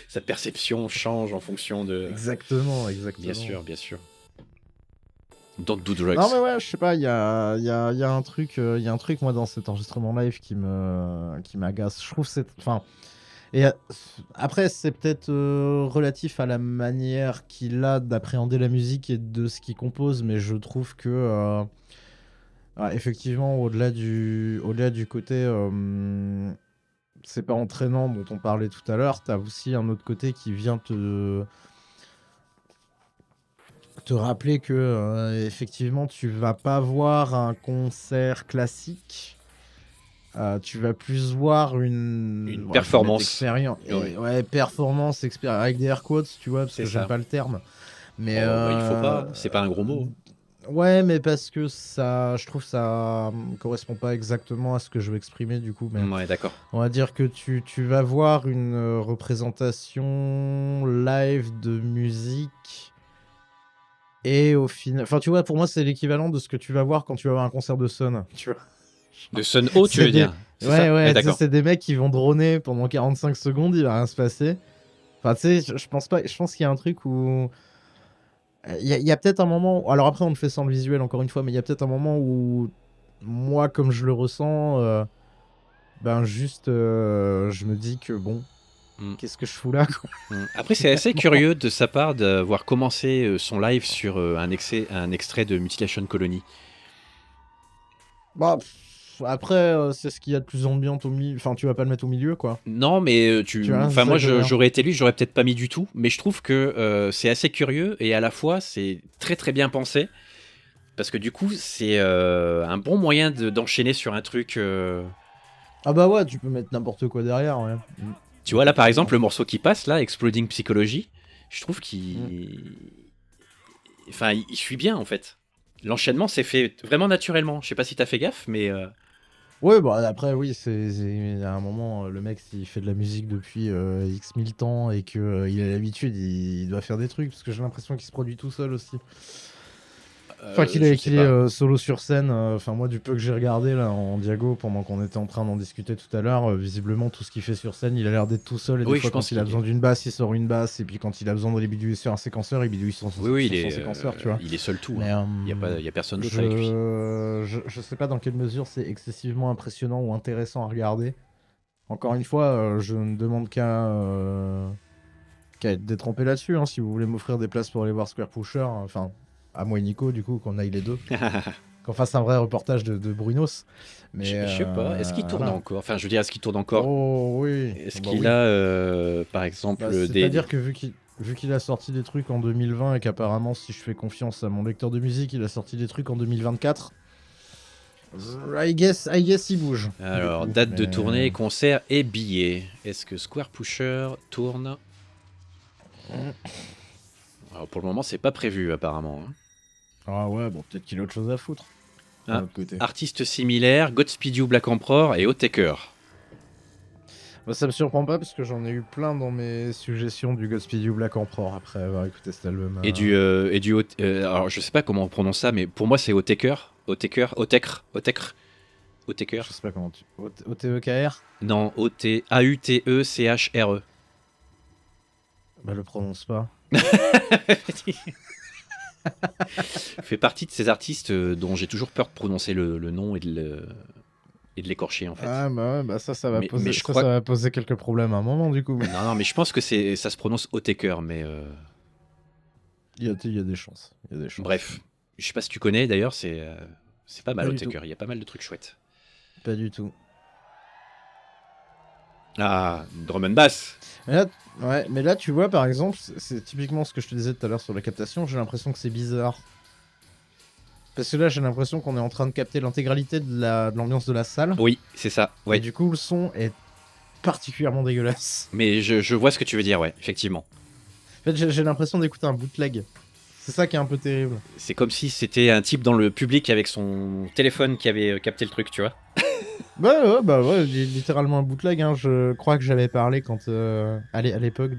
Sa perception change en fonction de... exactement. Bien sûr, bien sûr. Don't do drugs. Non, mais ouais, je sais pas, il y a un truc, moi, dans cet enregistrement live qui m'agace. Je trouve c'est. Enfin. Et après, c'est peut-être relatif à la manière qu'il a d'appréhender la musique et de ce qu'il compose, mais je trouve que. Effectivement, au-delà du côté c'est pas entraînant dont on parlait tout à l'heure, t'as aussi un autre côté qui vient te rappeler que effectivement tu vas pas voir un concert classique. Tu vas plus voir une performance. Expérience. Ouais. Performance, avec des air quotes, tu vois, parce C'est que j'aime ça. pas le terme. Mais Il faut pas, c'est pas un gros mot. Ouais, mais parce que ça, je trouve ça correspond pas exactement à ce que je veux exprimer du coup. Mais Ouais, d'accord. on va dire que tu vas voir une représentation live de musique et au final, enfin tu vois, pour moi c'est l'équivalent de ce que tu vas voir quand tu vas voir un concert de Sun. Tu vois. De Sun O, tu C'est veux dire? C'est ça Ouais, d'accord. c'est des mecs qui vont droner pendant 45 secondes, il va rien se passer. Enfin, tu sais, je pense pas. Je pense qu'il y a un truc où. Il y a peut-être un moment. Alors après, on le fait sans le visuel, encore une fois, mais il y a peut-être un moment où. Moi, comme je le ressens, ben juste. Je me dis que bon. Qu'est-ce que je fous là, quoi. Après, c'est assez curieux de sa part d'avoir commencé son live sur un extrait de Mutilation Colony. Bah. Après, c'est ce qu'il y a de plus ambiant au milieu. Enfin, tu vas pas le mettre au milieu, quoi. Non, mais vois, enfin, moi, c'est ça que je veux dire. j'aurais été lui, j'aurais peut-être pas mis du tout. Mais je trouve que c'est assez curieux et à la fois, c'est très très bien pensé. Parce que du coup, c'est un bon moyen d'enchaîner sur un truc. Ah bah ouais, tu peux mettre n'importe quoi derrière, ouais. Tu vois, là, par exemple, le morceau qui passe, là, Exploding Psychology, je trouve qu'il. Enfin, il suit bien, en fait. L'enchaînement s'est fait vraiment naturellement. Je sais pas si t'as fait gaffe, mais. Ouais, bah après, oui, c'est à un moment, le mec, s'il fait de la musique depuis X mille temps et qu'il a l'habitude, il doit faire des trucs, parce que j'ai l'impression qu'il se produit tout seul aussi. Enfin, qu'il je sais est pas. solo sur scène. Enfin, moi, du peu que j'ai regardé là en Diago pendant qu'on était en train d'en discuter tout à l'heure, visiblement, tout ce qu'il fait sur scène, il a l'air d'être tout seul. Et Oui, des fois, je pense quand il a qu'il besoin d'une basse, il sort une basse. Et puis, quand il a besoin de bidouiller sur un séquenceur, il bidouille son Oui, il est séquenceur, tu vois. Il est seul tout. Mais, Hein. Il y a personne d'autre avec lui. je sais pas dans quelle mesure c'est excessivement impressionnant ou intéressant à regarder. Encore une fois, je ne demande qu'à être détrempé là-dessus. Hein, si vous voulez m'offrir des places pour aller voir Square Pusher, enfin, à moi et Nico, du coup, qu'on aille les deux. Qu'on fasse un vrai reportage de Brunos. Mais, Je sais pas. Est-ce qu'il tourne voilà. encore? Enfin, je veux dire, est-ce qu'il tourne encore? Oh oui. Est-ce Bah qu'il oui. a, par exemple, des. C'est-à-dire que vu qu'il a sorti des trucs en 2020 et qu'apparemment, si je fais confiance à mon lecteur de musique, il a sorti des trucs en 2024. I guess il bouge. Alors, Du coup, date de mais- tournée, concert et billets. Est-ce que Square Pusher tourne? Alors, pour le moment, c'est pas prévu, apparemment. Hein. Ah ouais, bon, peut-être qu'il a autre chose à foutre. Ah. D'un autre côté. Artistes similaires, Godspeed You Black Emperor et Otaker. Bah, ça me surprend pas parce que j'en ai eu plein dans mes suggestions du Godspeed You Black Emperor après avoir écouté cet album. Et du alors, je sais pas comment on prononce ça, mais pour moi, c'est Otaker. Otaker. Je sais pas comment tu. OTEKR. Non, A-U-T-E-C-H-R-E. Bah, le prononce pas. Fait partie de ces artistes dont j'ai toujours peur de prononcer le nom et de l'écorcher, en fait. Ah bah ouais, bah ça va Mais poser. je Ça, crois ça va poser quelques problèmes à un moment du coup. Mais Non, mais je pense que ça se prononce Otaker, mais il y a des chances. Il y a des chances. bref. Je sais pas si tu connais, d'ailleurs, c'est pas mal Pas du Otaker. tout. Il y a pas mal de trucs chouettes. Pas du tout. Ah, drum and bass. Mais là, tu vois, par exemple, c'est typiquement ce que je te disais tout à l'heure sur la captation. J'ai l'impression que c'est bizarre. Parce que là, j'ai l'impression qu'on est en train de capter l'intégralité de l'ambiance de la salle. Oui, c'est ça. Et Ouais. du coup, le son est particulièrement dégueulasse. Mais je vois ce que tu veux dire, ouais, effectivement. En fait, j'ai l'impression d'écouter un bootleg. C'est ça qui est un peu terrible. C'est comme si c'était un type dans le public avec son téléphone qui avait capté le truc, tu vois. Bah ouais, littéralement un bootleg. Hein. Je crois que j'avais parlé quand à l'époque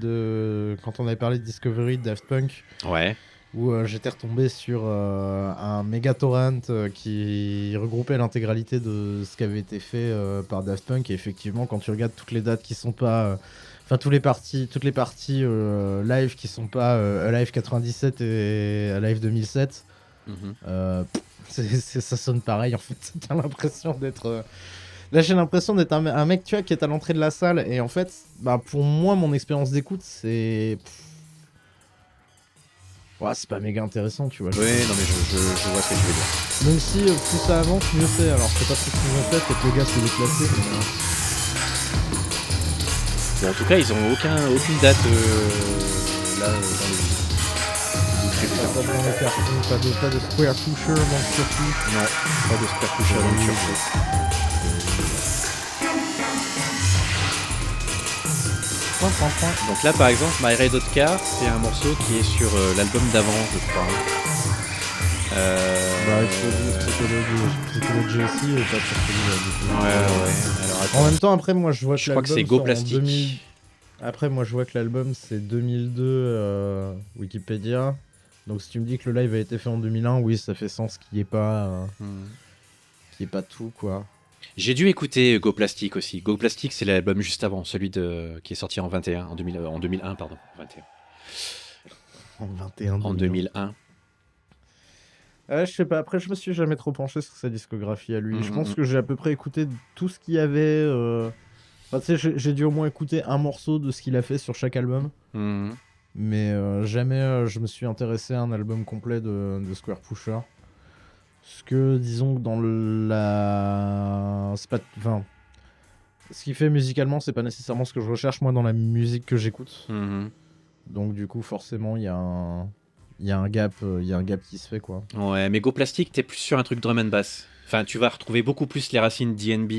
quand on avait parlé de Discovery de Daft Punk, Ouais. où j'étais retombé sur un méga torrent qui regroupait l'intégralité de ce qui avait été fait par Daft Punk. Et effectivement, quand tu regardes toutes les dates qui sont pas, enfin toutes les parties live qui sont pas Alive 97 et Alive 2007. Ça sonne pareil en fait. T'as l'impression d'être. Là, j'ai l'impression d'être un mec, tu vois, qui est à l'entrée de la salle. Et en fait, bah, pour moi, mon expérience d'écoute, c'est. Ouais, c'est pas méga intéressant, tu vois. Ouais, non, mais je vois ce que tu veux dire. Même si plus ça avance, mieux c'est. Alors, je sais pas ce qu'ils ont fait, peut-être le gars s'est déplacé. Bon, en tout cas, ils ont aucune date là dans les Pas de dans les cartons, pas de Square Pusher dans le circuit. Non, pas de Square Pusher dans le circuit. Donc là, par exemple, My Red Hot Car, c'est un morceau qui est sur l'album d'avant, je crois. Bah, il faut dire Psychology aussi, et pas sur celui-là. Ouais. Alors, attends. En même temps, après, moi, je vois que Je crois que c'est Go Plastic. Après, moi, je vois que l'album, c'est 2002, Wikipédia. Donc, si tu me dis que le live a été fait en 2001, oui, ça fait sens qu'il n'y ait pas... qu'il n'y ait pas tout, quoi. J'ai dû écouter Go Plastic aussi. Go Plastic, c'est l'album juste avant, celui qui est sorti en 2001, pardon. 21. En 21. En 2001. Je sais pas, après je me suis jamais trop penché sur sa discographie à lui. Je pense que j'ai à peu près écouté tout ce qu'il y avait. Enfin, tu sais, j'ai dû au moins écouter un morceau de ce qu'il a fait sur chaque album. Mais jamais je me suis intéressé à un album complet de Square Pusher. Parce que disons que dans la. C'est pas. Enfin. Ce qu'il fait musicalement, c'est pas nécessairement ce que je recherche moi dans la musique que j'écoute. Donc du coup, forcément, il y a un gap qui se fait, quoi. Ouais, mais Go Plastic, t'es plus sur un truc drum and bass. Enfin, tu vas retrouver beaucoup plus les racines d'E&B.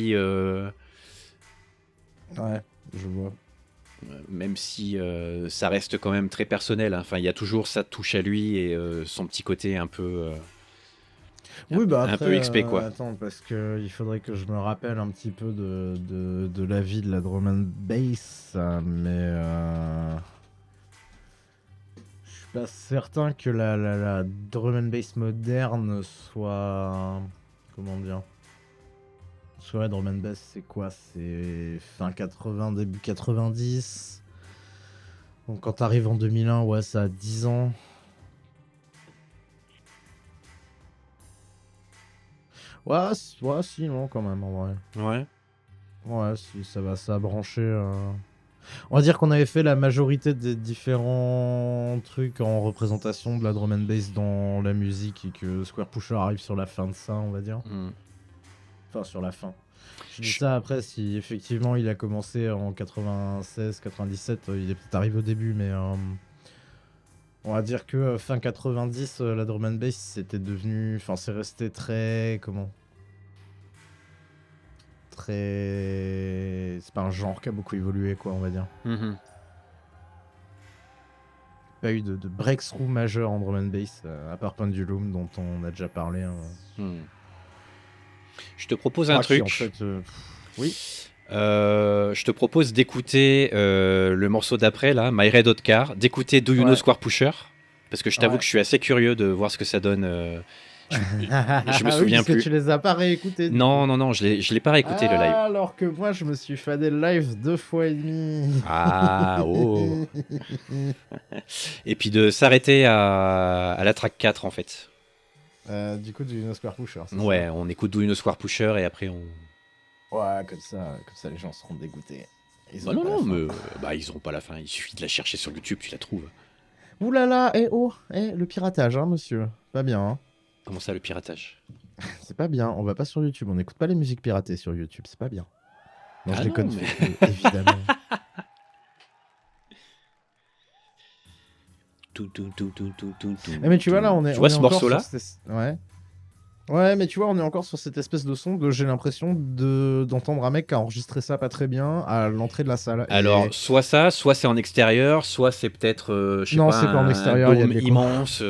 Ouais, je vois. Même si ça reste quand même très personnel. Hein. Enfin, il y a toujours sa touche à lui et son petit côté un peu. Oui, bah un après, peu XP, quoi. attends, parce que il faudrait que je me rappelle un petit peu de la vie de la drum and bass, mais je suis pas certain que la drum and bass moderne soit, comment dire, soit la drum and bass, c'est quoi? C'est fin 80, début 90. Donc quand t'arrives en 2001, ouais, ça a 10 ans. Ouais, si, non, quand même, en vrai. Ouais. Ouais, si, ça a branché. On va dire qu'on avait fait la majorité des différents trucs en représentation de la drum and bass dans la musique et que Square Pusher arrive sur la fin de ça, on va dire. Enfin, sur la fin. Je dis ça après, si effectivement il a commencé en 96, 97, il est peut-être arrivé au début, mais on va dire que fin 90, la drum and bass, c'était devenu... Enfin, c'est resté très... Comment? Très... C'est pas un genre qui a beaucoup évolué, quoi, on va dire. Pas eu de breakthrough majeur en drum and bass, à part Pendulum, dont on a déjà parlé. Hein. Je te propose un truc. En fait, oui. Je te propose d'écouter le morceau d'après, là, My Red Hot Car, d'écouter Do You Know Square Pusher, parce que je t'avoue que je suis assez curieux de voir ce que ça donne. Je me souviens plus. Que tu les as pas réécoutés. Non, je l'ai pas réécouté le live. Alors que moi, je me suis fané le live 2 fois et demi. Ah, oh. Et puis de s'arrêter à la track 4, en fait. Du coup, Do You Know Square Pusher. Ouais, on écoute Do You Know Square Pusher et après on... Ouais, comme ça les gens seront dégoûtés. Mais ils ont pas la fin. Il suffit de la chercher sur YouTube, tu la trouves. Ouh là là, le piratage, hein, monsieur. Pas bien, hein. Comment ça, le piratage? C'est pas bien, on va pas sur YouTube, on n'écoute pas les musiques piratées sur YouTube, c'est pas bien. Non, je déconne, évidemment. Mais tu vois, là, on est... Tu vois ce morceau-là? Ouais, mais tu vois, on est encore sur cette espèce de son de... J'ai l'impression d'entendre un mec qui a enregistré ça pas très bien à l'entrée de la salle. Alors, soit ça, soit c'est en extérieur, soit c'est peut-être, je sais non, pas, c'est pas en extérieur, il y a de l'écho. Immense.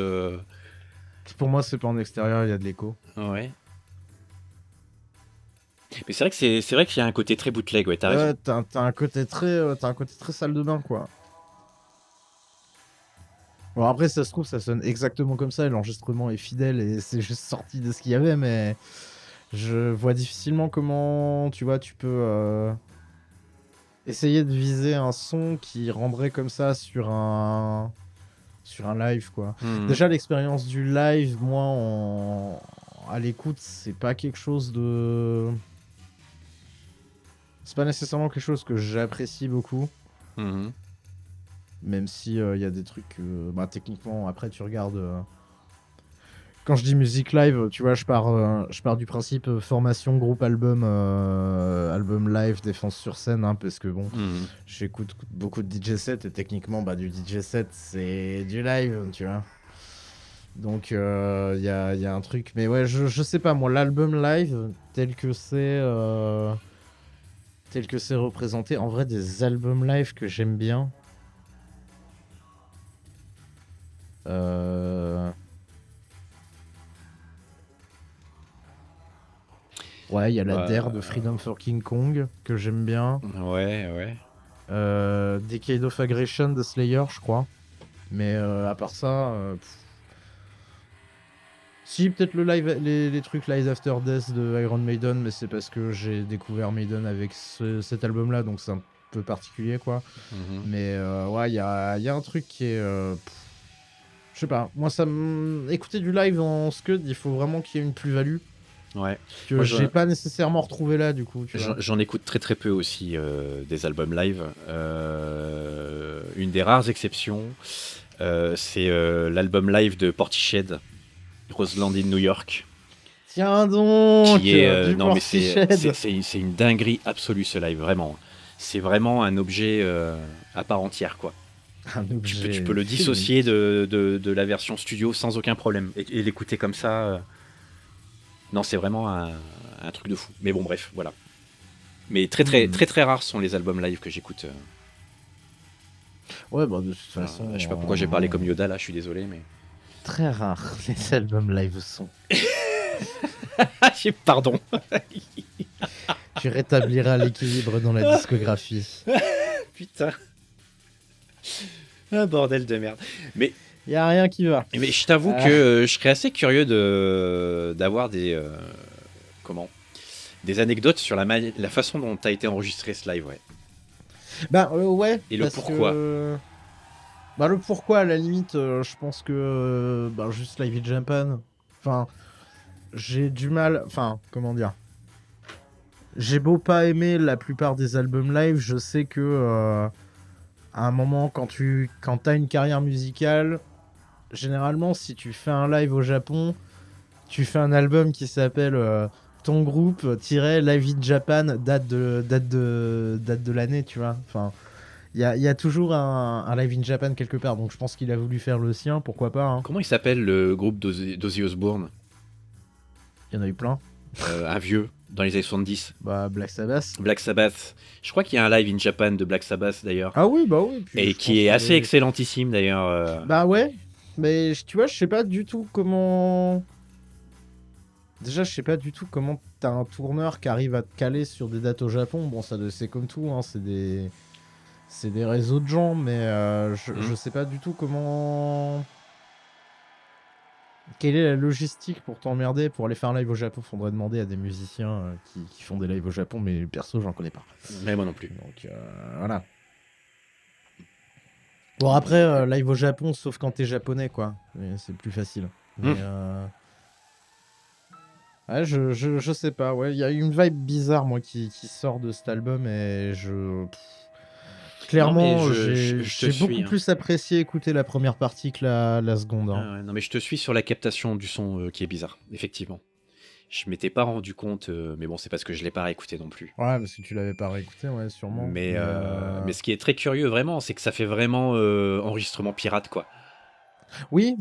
Pour moi, c'est pas en extérieur, il y a de l'écho. Ouais. Mais c'est vrai qu'il y a un côté très bootleg, ouais, t'as raison. T'as un côté très salle de bain, quoi. Bon, après, ça se trouve, ça sonne exactement comme ça, et l'enregistrement est fidèle, et c'est juste sorti de ce qu'il y avait, mais je vois difficilement comment, tu vois, tu peux essayer de viser un son qui rendrait comme ça sur un live, quoi. Déjà, l'expérience du live, moi, à l'écoute, c'est pas quelque chose de... C'est pas nécessairement quelque chose que j'apprécie beaucoup. Même si y a des trucs... techniquement, après, tu regardes Quand je dis musique live, tu vois, je pars du principe formation, groupe, album, album live, défense sur scène, hein, parce que bon, j'écoute beaucoup de DJ sets et techniquement, bah, du DJ set, c'est du live, tu vois. Donc, il y a un truc. Mais ouais, je sais pas, moi, l'album live, tel que c'est représenté, en vrai, des albums live que j'aime bien. Ouais, il y a la DER de Freedom for King Kong que j'aime bien. Ouais. Decade of Aggression de Slayer, je crois. Mais à part ça. Si, peut-être le live, les trucs Live After Death de Iron Maiden, mais c'est parce que j'ai découvert Maiden avec cet album-là, donc c'est un peu particulier, quoi. Mais ouais, il y a un truc qui est. Je sais pas, moi, écouter du live en Scud, il faut vraiment qu'il y ait une plus-value. Ouais. Que Moi, j'ai pas nécessairement retrouvé là, du coup. J'en écoute très peu aussi des albums live. Une des rares exceptions, c'est l'album live de Portishead, Roseland in New York. Tiens donc, qui est, non mais c'est une dinguerie absolue ce live, vraiment. C'est vraiment un objet à part entière, quoi. Tu peux le dissocier de la version studio sans aucun problème et l'écouter comme ça. Non, c'est vraiment un truc de fou. Mais bon, bref, voilà. Mais très rares sont les albums live que j'écoute. Ouais, bah de toute façon. Je sais pas pourquoi j'ai parlé comme Yoda là, je suis désolé, mais. Très rares les albums live sont. Pardon. Tu rétabliras l'équilibre dans la discographie. Putain. Un bordel de merde. Mais. Y a rien qui va. Mais je t'avoue que je serais assez curieux d'avoir des anecdotes sur la façon dont a été enregistré ce live, ouais. Bah ouais. Et le pourquoi. Bah le pourquoi à la limite, je pense que juste Live in Japan. Enfin, j'ai du mal. Enfin, comment dire. J'ai beau pas aimer la plupart des albums live, je sais que à un moment quand t'as une carrière musicale. Généralement, si tu fais un live au Japon, tu fais un album qui s'appelle ton groupe Live in Japan, date de l'année, tu vois. Enfin, il y a toujours un Live in Japan quelque part, donc je pense qu'il a voulu faire le sien, pourquoi pas. Hein. Comment il s'appelle le groupe d'Ozzy Osbourne ? Il y en a eu plein. Un vieux, dans les années 70. Bah, Black Sabbath. Black Sabbath. Je crois qu'il y a un Live in Japan de Black Sabbath d'ailleurs. Ah oui, bah oui. Et qui est assez excellentissime d'ailleurs. Bah ouais. Mais tu vois, je sais pas du tout comment. Déjà, je sais pas du tout comment t'as un tourneur qui arrive à te caler sur des dates au Japon. Bon, ça c'est comme tout, hein, c'est des réseaux de gens, mais je sais pas du tout comment. Quelle est la logistique pour t'emmerder pour aller faire un live au Japon? Faudrait demander à des musiciens qui font des lives au Japon, mais perso, j'en connais pas. Mais moi non plus. Donc voilà. Bon, après, live au Japon, sauf quand t'es japonais, quoi. Mais c'est plus facile. Mais, ouais, je sais pas. Ouais, il y a une vibe bizarre, moi, qui sort de cet album et clairement, j'ai beaucoup plus apprécié écouter la première partie que la seconde. Hein. Ah ouais, non, mais je te suis sur la captation du son qui est bizarre, effectivement. Je m'étais pas rendu compte, mais bon, c'est parce que je l'ai pas réécouté non plus. Ouais, parce que tu l'avais pas réécouté, ouais, sûrement. Mais ce qui est très curieux, vraiment, c'est que ça fait vraiment enregistrement pirate, quoi. Oui,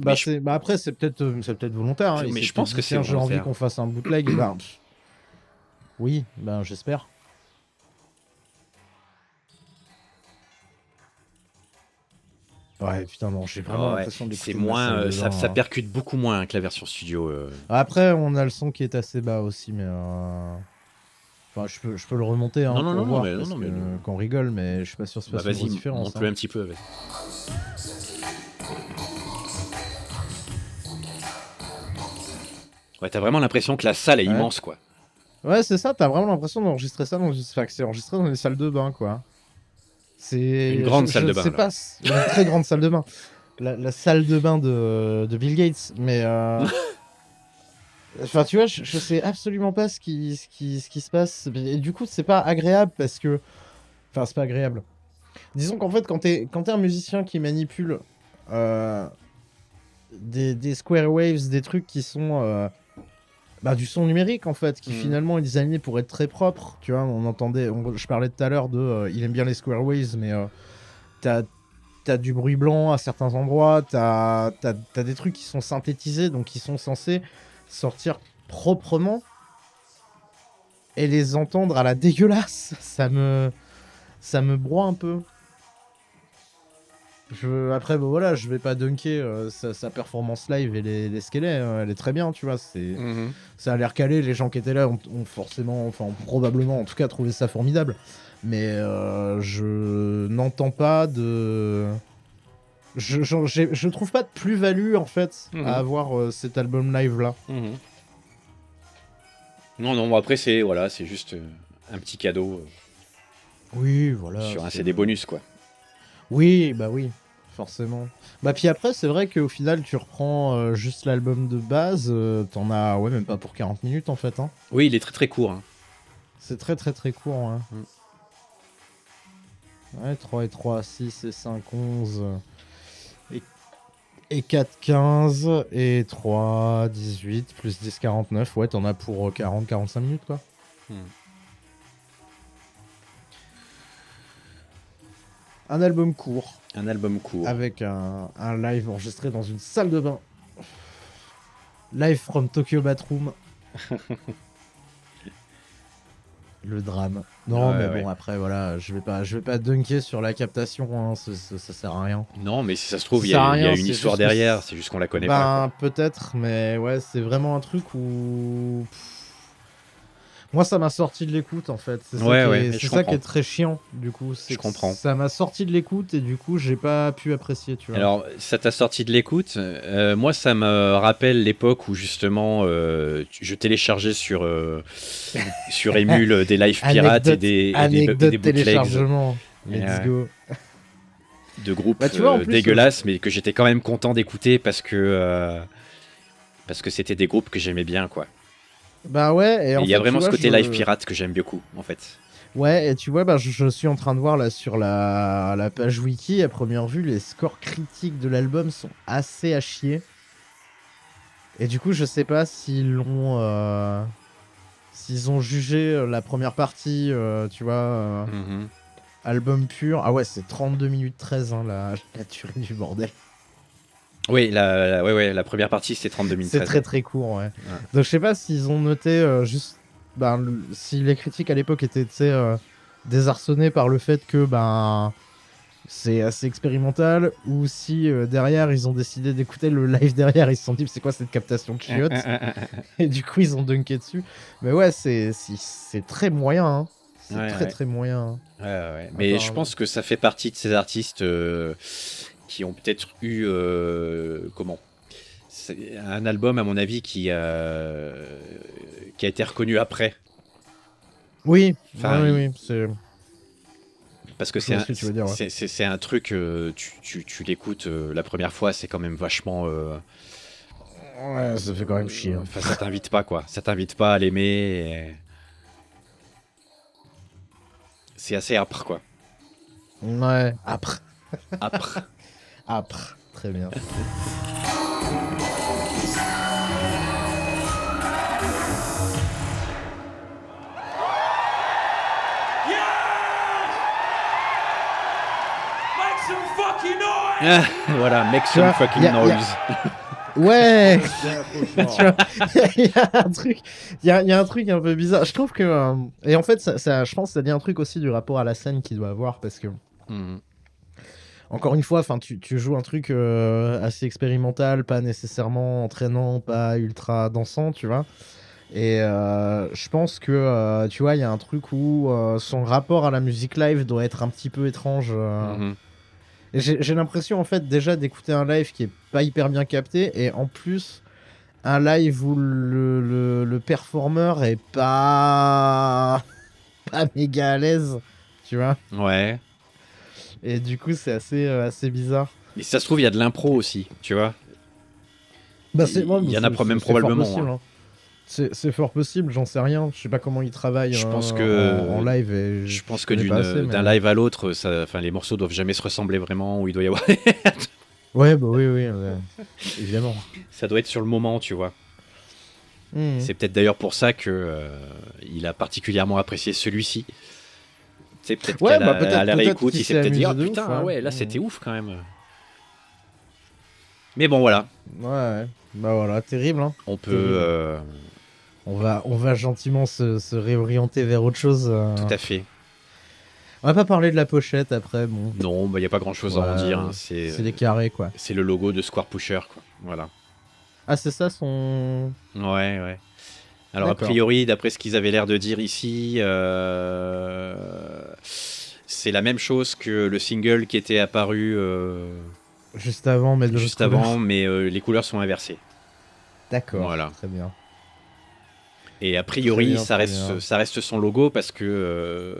après, c'est peut-être volontaire. Hein, mais je pense que c'est volontaire. J'ai envie qu'on fasse un bootleg. Oui, j'espère. Ouais, putain, non, j'ai vraiment l'impression d'écouter. C'est moins, ça percute beaucoup moins que la version studio. Après, on a le son qui est assez bas aussi, mais. Enfin, je peux le remonter, hein, pour voir, qu'on rigole, mais je suis pas sûr que ce soit une différence. Monte-le un petit peu. Ouais. Ouais, t'as vraiment l'impression que la salle est immense, quoi. Ouais, c'est ça, t'as vraiment l'impression d'enregistrer ça que c'est enregistré dans les salles de bain, quoi. C'est une grande salle de bain. C'est pas une très grande salle de bain. La salle de bain de Bill Gates, mais enfin, tu vois, je sais absolument pas ce qui se passe. Et du coup, c'est pas agréable parce que, enfin, c'est pas agréable. Disons qu'en fait, quand t'es un musicien qui manipule des Square Waves, des trucs qui sont du son numérique en fait, qui finalement est designé pour être très propre. Tu vois, je parlais tout à l'heure il aime bien les Square Waves, mais t'as du bruit blanc à certains endroits, t'as des trucs qui sont synthétisés, donc qui sont censés sortir proprement, et les entendre à la dégueulasse, ça me broie un peu. Après, voilà, je vais pas dunker sa performance live et les scalés, elle est très bien, tu vois. Ça a l'air calé, les gens qui étaient là ont forcément, enfin, probablement, en tout cas, trouvé ça formidable. Mais je n'entends pas de. Je trouve pas de plus-value, en fait, à avoir cet album live-là. Non, après, c'est juste un petit cadeau Oui, voilà. sur un CD bonus, quoi. Oui, forcément. Puis après, c'est vrai qu'au final, tu reprends juste l'album de base, t'en as, même pas pour 40 minutes, en fait. Hein. Oui, il est très très court. Hein. C'est très très très court. Hein. Ouais, 3 et 3, 6 et 5, 11. Et 4, 15. Et 3, 18. Plus 10, 49. Ouais, t'en as pour 40, 45 minutes, quoi. Un album court. Un album court. Avec un live enregistré dans une salle de bain. Live from Tokyo Bathroom. Le drame. Non, mais bon, après, voilà, je vais pas dunker sur la captation, hein, ça sert à rien. Non, mais si ça se trouve, il y a une histoire derrière, c'est juste qu'on la connaît pas. Peut-être, mais ouais, c'est vraiment un truc où... Moi, ça m'a sorti de l'écoute, en fait. C'est ça qui est très chiant, du coup. Je comprends. Ça m'a sorti de l'écoute et du coup, j'ai pas pu apprécier, tu vois. Alors, ça t'a sorti de l'écoute. Moi, ça me rappelle l'époque où, justement, je téléchargeais sur Emule des live pirates et des bootlegs. Téléchargement. Let's go. De groupes dégueulasses, mais que j'étais quand même content d'écouter parce que c'était des groupes que j'aimais bien, quoi. Ouais, et il y a vraiment ce côté live pirate que j'aime beaucoup, en fait. Ouais, et tu vois, je suis en train de voir là sur la page wiki, à première vue, les scores critiques de l'album sont assez à chier. Et du coup, je sais pas s'ils ont jugé la première partie, tu vois, album pur. Ah ouais, c'est 32 minutes 13, hein, la tuerie du bordel. Oui, la première partie, c'est 32 minutes. C'est très très court, ouais. Donc je sais pas s'ils ont noté juste... si les critiques à l'époque étaient désarçonnées par le fait que c'est assez expérimental, ou si derrière ils ont décidé d'écouter le live derrière, ils se sont dit c'est quoi cette captation de chiotte et du coup ils ont dunké dessus. Mais ouais, c'est très moyen, hein. C'est très moyen. Ouais. Mais je pense que ça fait partie de ces artistes qui ont peut-être eu c'est un album, à mon avis, qui a été reconnu après. Oui, oui, c'est... Parce que c'est un truc, tu l'écoutes la première fois, c'est quand même vachement... Ouais, ça fait quand même chier. Enfin, ça t'invite pas, quoi. Ça t'invite pas à l'aimer. C'est assez âpre, quoi. Ouais, âpre. Âpre, très bien. Voilà, make some fucking noise. Ouais. Il y a un truc un peu bizarre. Je trouve que et en fait ça je pense que ça dit un truc aussi du rapport à la scène qu'il doit avoir, parce que encore une fois, enfin tu joues un truc assez expérimental, pas nécessairement entraînant, pas ultra dansant, tu vois. Et je pense que tu vois, il y a un truc où son rapport à la musique live doit être un petit peu étrange. Et j'ai l'impression en fait déjà d'écouter un live qui est pas hyper bien capté, et en plus un live où le performeur est pas méga à l'aise, tu vois. Ouais. Et du coup c'est assez bizarre. Mais si ça se trouve, il y a de l'impro aussi, tu vois. Il y en a même probablement. C'est fort possible, j'en sais rien. Je sais pas comment ils travaillent en live. Et je pense que d'un live à l'autre, les morceaux doivent jamais se ressembler vraiment, où il doit y avoir... Ouais, bah oui, évidemment. Ça doit être sur le moment, tu vois. Mhm. C'est peut-être d'ailleurs pour ça que il a particulièrement apprécié celui-ci. C'est peut-être Ouais, qu'à bah, la, peut-être- à la peut-être réécoute, qu'il il s'est s'est peut-être dit amusé de putain, ouf, ouais, là Mhm. c'était ouf quand même. Mais bon, voilà, Ouais. Bah voilà, terrible, hein. on peut Terrible. On va gentiment se réorienter vers autre chose. tout à fait. On va pas parler de la pochette après, bon. Non, bah, il n'y a pas grand-chose à en Ouais, dire. Hein. C'est des carrés, quoi. c'est le logo de Square Pusher, quoi. Voilà. Ah, c'est ça son... Ouais. Alors, a D'accord. priori, d'après ce qu'ils avaient l'air de dire ici, c'est la même chose que le single qui était apparu Juste avant, mais de juste l'autre couleur. avant, mais les couleurs sont inversées. D'accord, Voilà. très bien. Et a priori, Très bien, ça très reste, bien. ça reste son logo parce que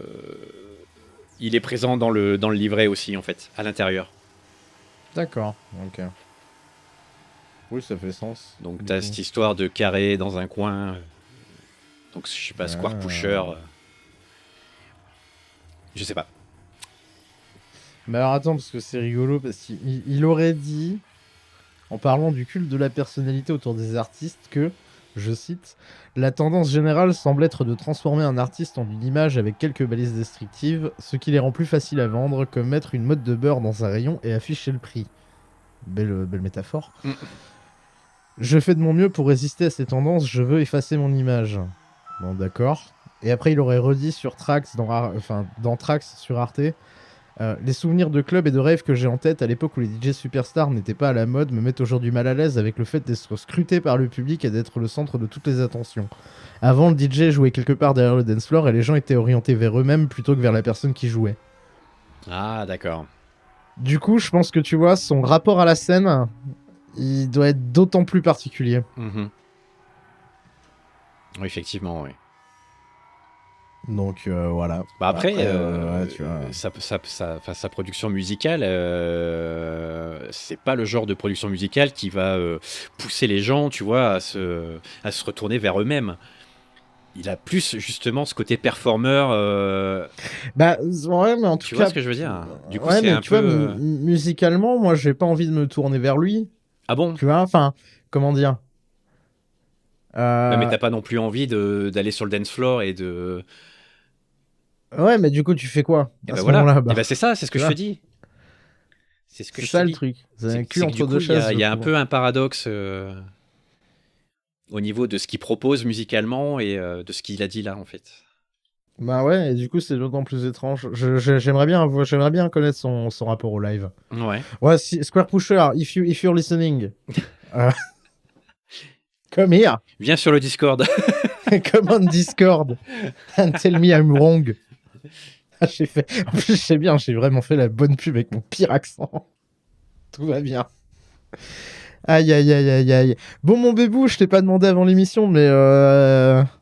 il est présent dans le livret aussi, en fait, à l'intérieur. D'accord, ok. Oui, ça fait sens. Donc, du t'as coup. cette histoire de carré dans un coin. Donc, je sais pas, Square Ah. Pusher. Je sais pas. Mais alors attends, parce que c'est rigolo, parce qu'il aurait dit, en parlant du culte de la personnalité autour des artistes, que, je cite, la tendance générale semble être de transformer un artiste en une image avec quelques balises descriptives, ce qui les rend plus faciles à vendre, comme mettre une motte de beurre dans un rayon et afficher le prix. Belle métaphore. Mm. Je fais de mon mieux pour résister à ces tendances, je veux effacer mon image. Bon, d'accord. Et après, il aurait redit sur Trax, dans Trax sur Arte, les souvenirs de clubs et de rêves que j'ai en tête à l'époque où les DJ superstars n'étaient pas à la mode me mettent aujourd'hui mal à l'aise avec le fait d'être scruté par le public et d'être le centre de toutes les attentions. Avant, le DJ jouait quelque part derrière le dance floor et les gens étaient orientés vers eux-mêmes plutôt que vers la personne qui jouait. Ah, d'accord. Du coup, je pense que tu vois, son rapport à la scène, il doit être d'autant plus particulier. Mhm. Oui, effectivement, oui. Donc voilà. Bah après, ouais, tu vois. sa production musicale, c'est pas le genre de production musicale qui va pousser les gens, tu vois, à se retourner vers eux-mêmes. Il a plus justement ce côté performeur. Bah ouais, mais en tout Tu cas. vois ce que je veux dire? Du coup, ouais, c'est mais un tu peu. vois, musicalement, moi, j'ai pas envie de me tourner vers lui. Ah bon? Tu vois, enfin, comment dire Ouais, mais t'as pas non plus envie d'aller sur le dance floor et de. Ouais, mais du coup, tu fais quoi Et à bah ce voilà. moment-là Et bah c'est ça, c'est ce que je te Voilà. dis. C'est ce que C'est je ça te le dis. truc. C'est un C'est cul que entre du deux coup, chaises. il y a je un trouve. peu un paradoxe au niveau de ce qu'il propose musicalement et de ce qu'il a dit là, en fait. Bah ouais, et du coup, c'est d'autant plus étrange. J'aimerais bien connaître son rapport au live. Ouais. Ouais, Square Pusher, if you're listening. euh, Come here. Viens sur le Discord. Come on Discord. And tell me I'm wrong. Ah, En plus, je sais bien, j'ai vraiment fait la bonne pub avec mon pire accent. Tout va bien. Aïe, aïe, aïe, aïe, aïe. Bon, mon bébou, je t'ai pas demandé avant l'émission, mais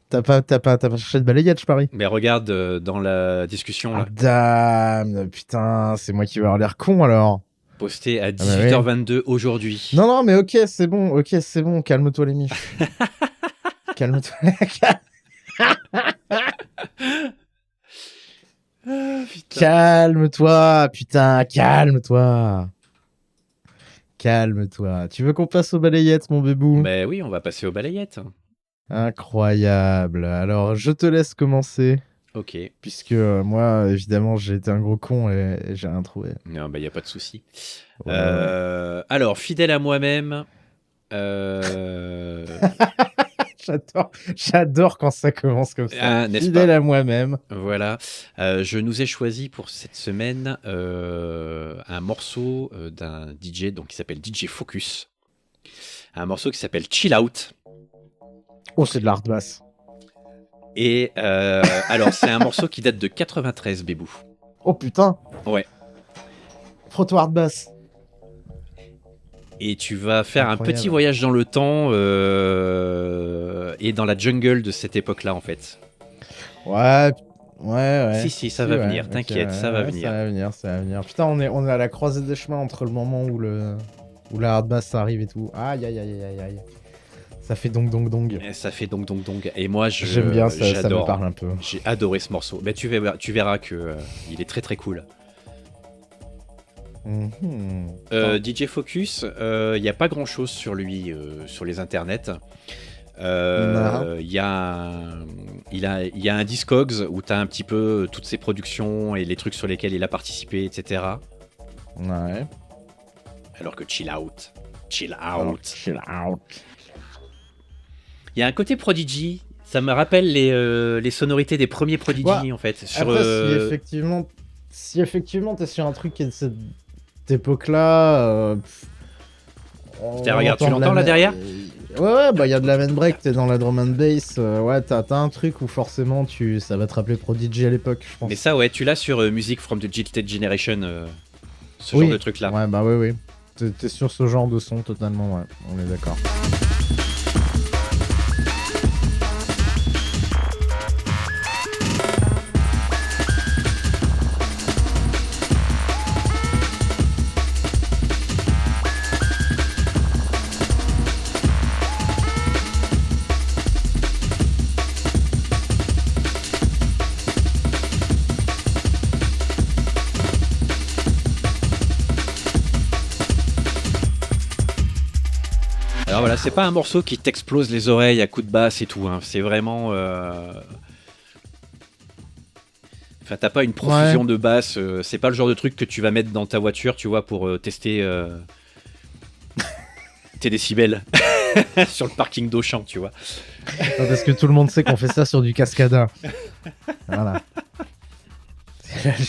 t'as pas cherché de balayette, je parie. Mais regarde dans la discussion là, Ah, damn, putain, c'est moi qui vais avoir l'air con alors. postée à bah ouais. 18h22 aujourd'hui. Non, mais ok, c'est bon, calme-toi les miches. Calme-toi. Calme-toi, putain, calme-toi. Calme-toi. Tu veux qu'on passe aux balayettes, mon bébou? Mais oui, on va passer aux balayettes. Incroyable. Alors, je te laisse commencer. Ok. Puisque moi, évidemment, j'ai été un gros con et j'ai rien trouvé. Non, bah y a pas de souci. Ouais. Alors, fidèle à moi-même. J'adore quand ça commence comme ça. Ah, n'est-ce Fidèle pas? à moi-même. Voilà. Je nous ai choisi pour cette semaine un morceau d'un DJ donc, qui s'appelle DJ Focus. Un morceau qui s'appelle Chill Out. Oh, c'est de l'art basse. Et alors, c'est un morceau qui date de 93, Bébou. Oh putain. Ouais. Proto hard bass. Et tu vas faire un Incroyable. petit voyage dans le temps et dans la jungle de cette époque-là, en fait. Ouais. Si, ça va venir, t'inquiète, ça va venir. Ça va venir. Putain, on est à la croisée des chemins entre le moment où la hard bass ça arrive et tout. Aïe. Ça fait donc. Et ça fait donc. Et moi, J'aime bien, ça me j'adore. parle un peu. J'ai adoré ce morceau. Ben, tu verras que il est très très cool. DJ Focus, il n'y a pas grand chose sur lui sur les internets. Non. Il y a un Discogs où tu as un petit peu toutes ses productions et les trucs sur lesquels il a participé, etc. Ouais. Alors que chill out. Chill out. Il y a un côté Prodigy. Ça me rappelle les sonorités des premiers Prodigy, Ouais. en fait. Sur, Après, si effectivement t'es sur un truc qui est de cette époque-là, regarde, tu l'entends là derrière ? Ouais, bah il y a de la main break, t'es dans la drum and bass, ouais, t'as un truc où forcément ça va te rappeler Prodigy à l'époque, je pense. Mais ça, ouais, tu l'as sur Music from the Jilted Generation, ce Oui. genre de truc-là. Ouais, bah oui. T'es sur ce genre de son totalement, ouais, on est d'accord. Alors voilà, c'est pas un morceau qui t'explose les oreilles à coups de basse et tout, hein. C'est vraiment... Enfin, t'as pas une profusion de basse, c'est pas le genre de truc que tu vas mettre dans ta voiture, tu vois, pour tester tes décibels sur le parking d'Auchan, tu vois. Non, parce que tout le monde sait qu'on fait ça sur du Cascada. Voilà.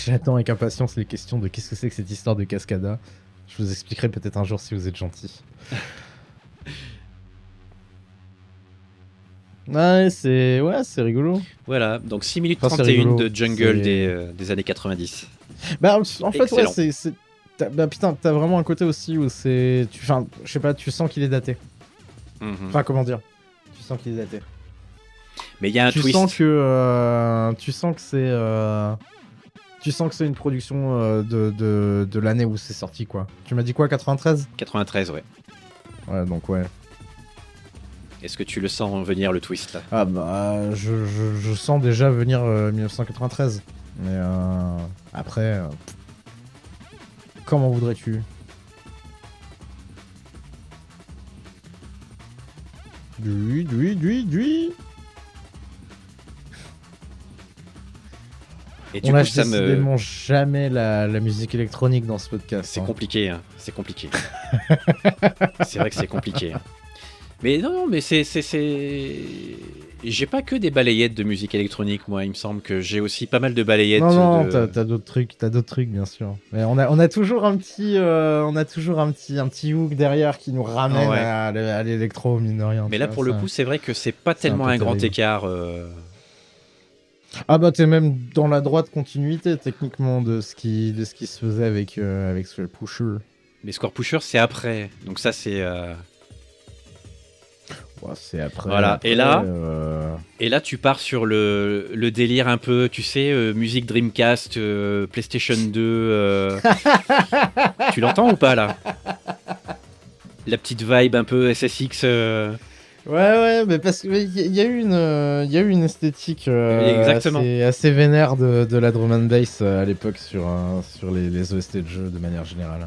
J'attends avec impatience les questions de qu'est-ce que c'est que cette histoire de Cascada. Je vous expliquerai peut-être un jour si vous êtes gentil. Ouais, c'est rigolo. Voilà, donc 6 minutes Enfin, c'est 31 rigolo. de jungle C'est- des années 90. Bah, en fait, Excellent. ouais, bah putain, t'as vraiment un côté aussi où c'est... Enfin, je sais pas, tu sens qu'il est daté. Mhm. Enfin, comment dire? Tu sens qu'il est daté. Mais il y a un Tu twist. sens que c'est une production de l'année où c'est sorti, quoi. Tu m'as dit quoi, 93? 93, ouais. Ouais, donc ouais. Est-ce que tu le sens venir, le twist, là? Ah bah, je sens déjà venir 1993. Mais après, comment voudrais-tu? Du. Et du On coup, lâche ça me... décidément jamais la musique électronique dans ce podcast. C'est hein. compliqué, hein. C'est compliqué. C'est vrai que c'est compliqué. Hein. Mais non, mais c'est... J'ai pas que des balayettes de musique électronique, moi. Il me semble que j'ai aussi pas mal de balayettes. Non, de... t'as d'autres trucs, bien sûr. Mais on a toujours un petit hook derrière qui nous ramène Ouais. à l'électro, mine de rien. Mais tu là, vois, pour le ça. coup, c'est vrai que c'est pas c'est un tellement peu un grand terrible. écart. Ah bah t'es même dans la droite continuité techniquement de ce qui se faisait avec Swell Pusher. Mais Score Pusher, c'est après. Donc ça, c'est... Ouais, c'est après. Voilà. après, Et là, tu pars sur le délire un peu, tu sais, musique Dreamcast, PlayStation 2. Tu l'entends ou pas, là? La petite vibe un peu SSX. Ouais, mais parce qu'il y a eu une esthétique Exactement. assez vénère de la drum and bass à l'époque sur les OST de jeux de manière générale.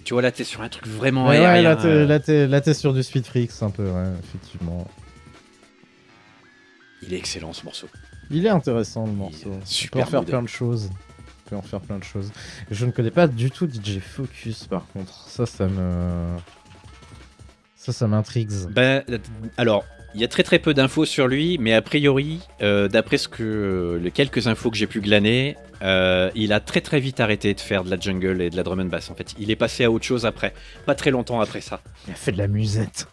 Tu vois, là, t'es sur un truc vraiment Ouais, aérien. là t'es sur du Speed Freaks un peu, ouais, effectivement. Il est excellent, ce morceau. Il est intéressant le morceau. Il est On peut super en faire mood. plein de choses. Je ne connais pas du tout DJ Focus par contre. Ça m'intrigue. Ben, alors, il y a très très peu d'infos sur lui, mais a priori, d'après les quelques infos que j'ai pu glaner, il a très très vite arrêté de faire de la jungle et de la drum and bass. En fait, il est passé à autre chose après, pas très longtemps après ça. Il a fait de la musette.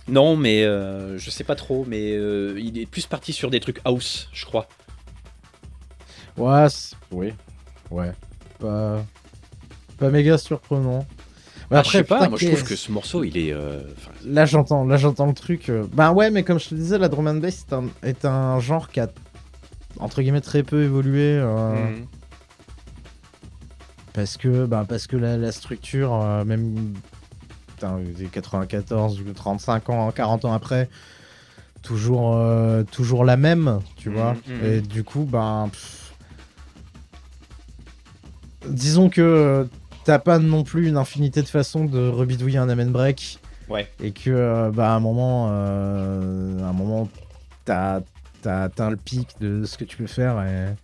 Non, mais je sais pas trop, mais il est plus parti sur des trucs house, je crois. Ouais, oui. Ouais. Pas méga surprenant. Mais Ah, je sais pas, putain, moi je trouve que ce morceau, il est... enfin, Là j'entends le truc. Bah ouais, mais comme je te disais, la drum and bass est un genre qui a entre guillemets très peu évolué parce que la structure même des 94 ou 35 ans, 40 ans après, toujours la même, tu vois. Et du coup disons que t'as pas non plus une infinité de façons de rebidouiller un amen break. Ouais. Et que à un moment t'as atteint le pic de ce que tu peux faire et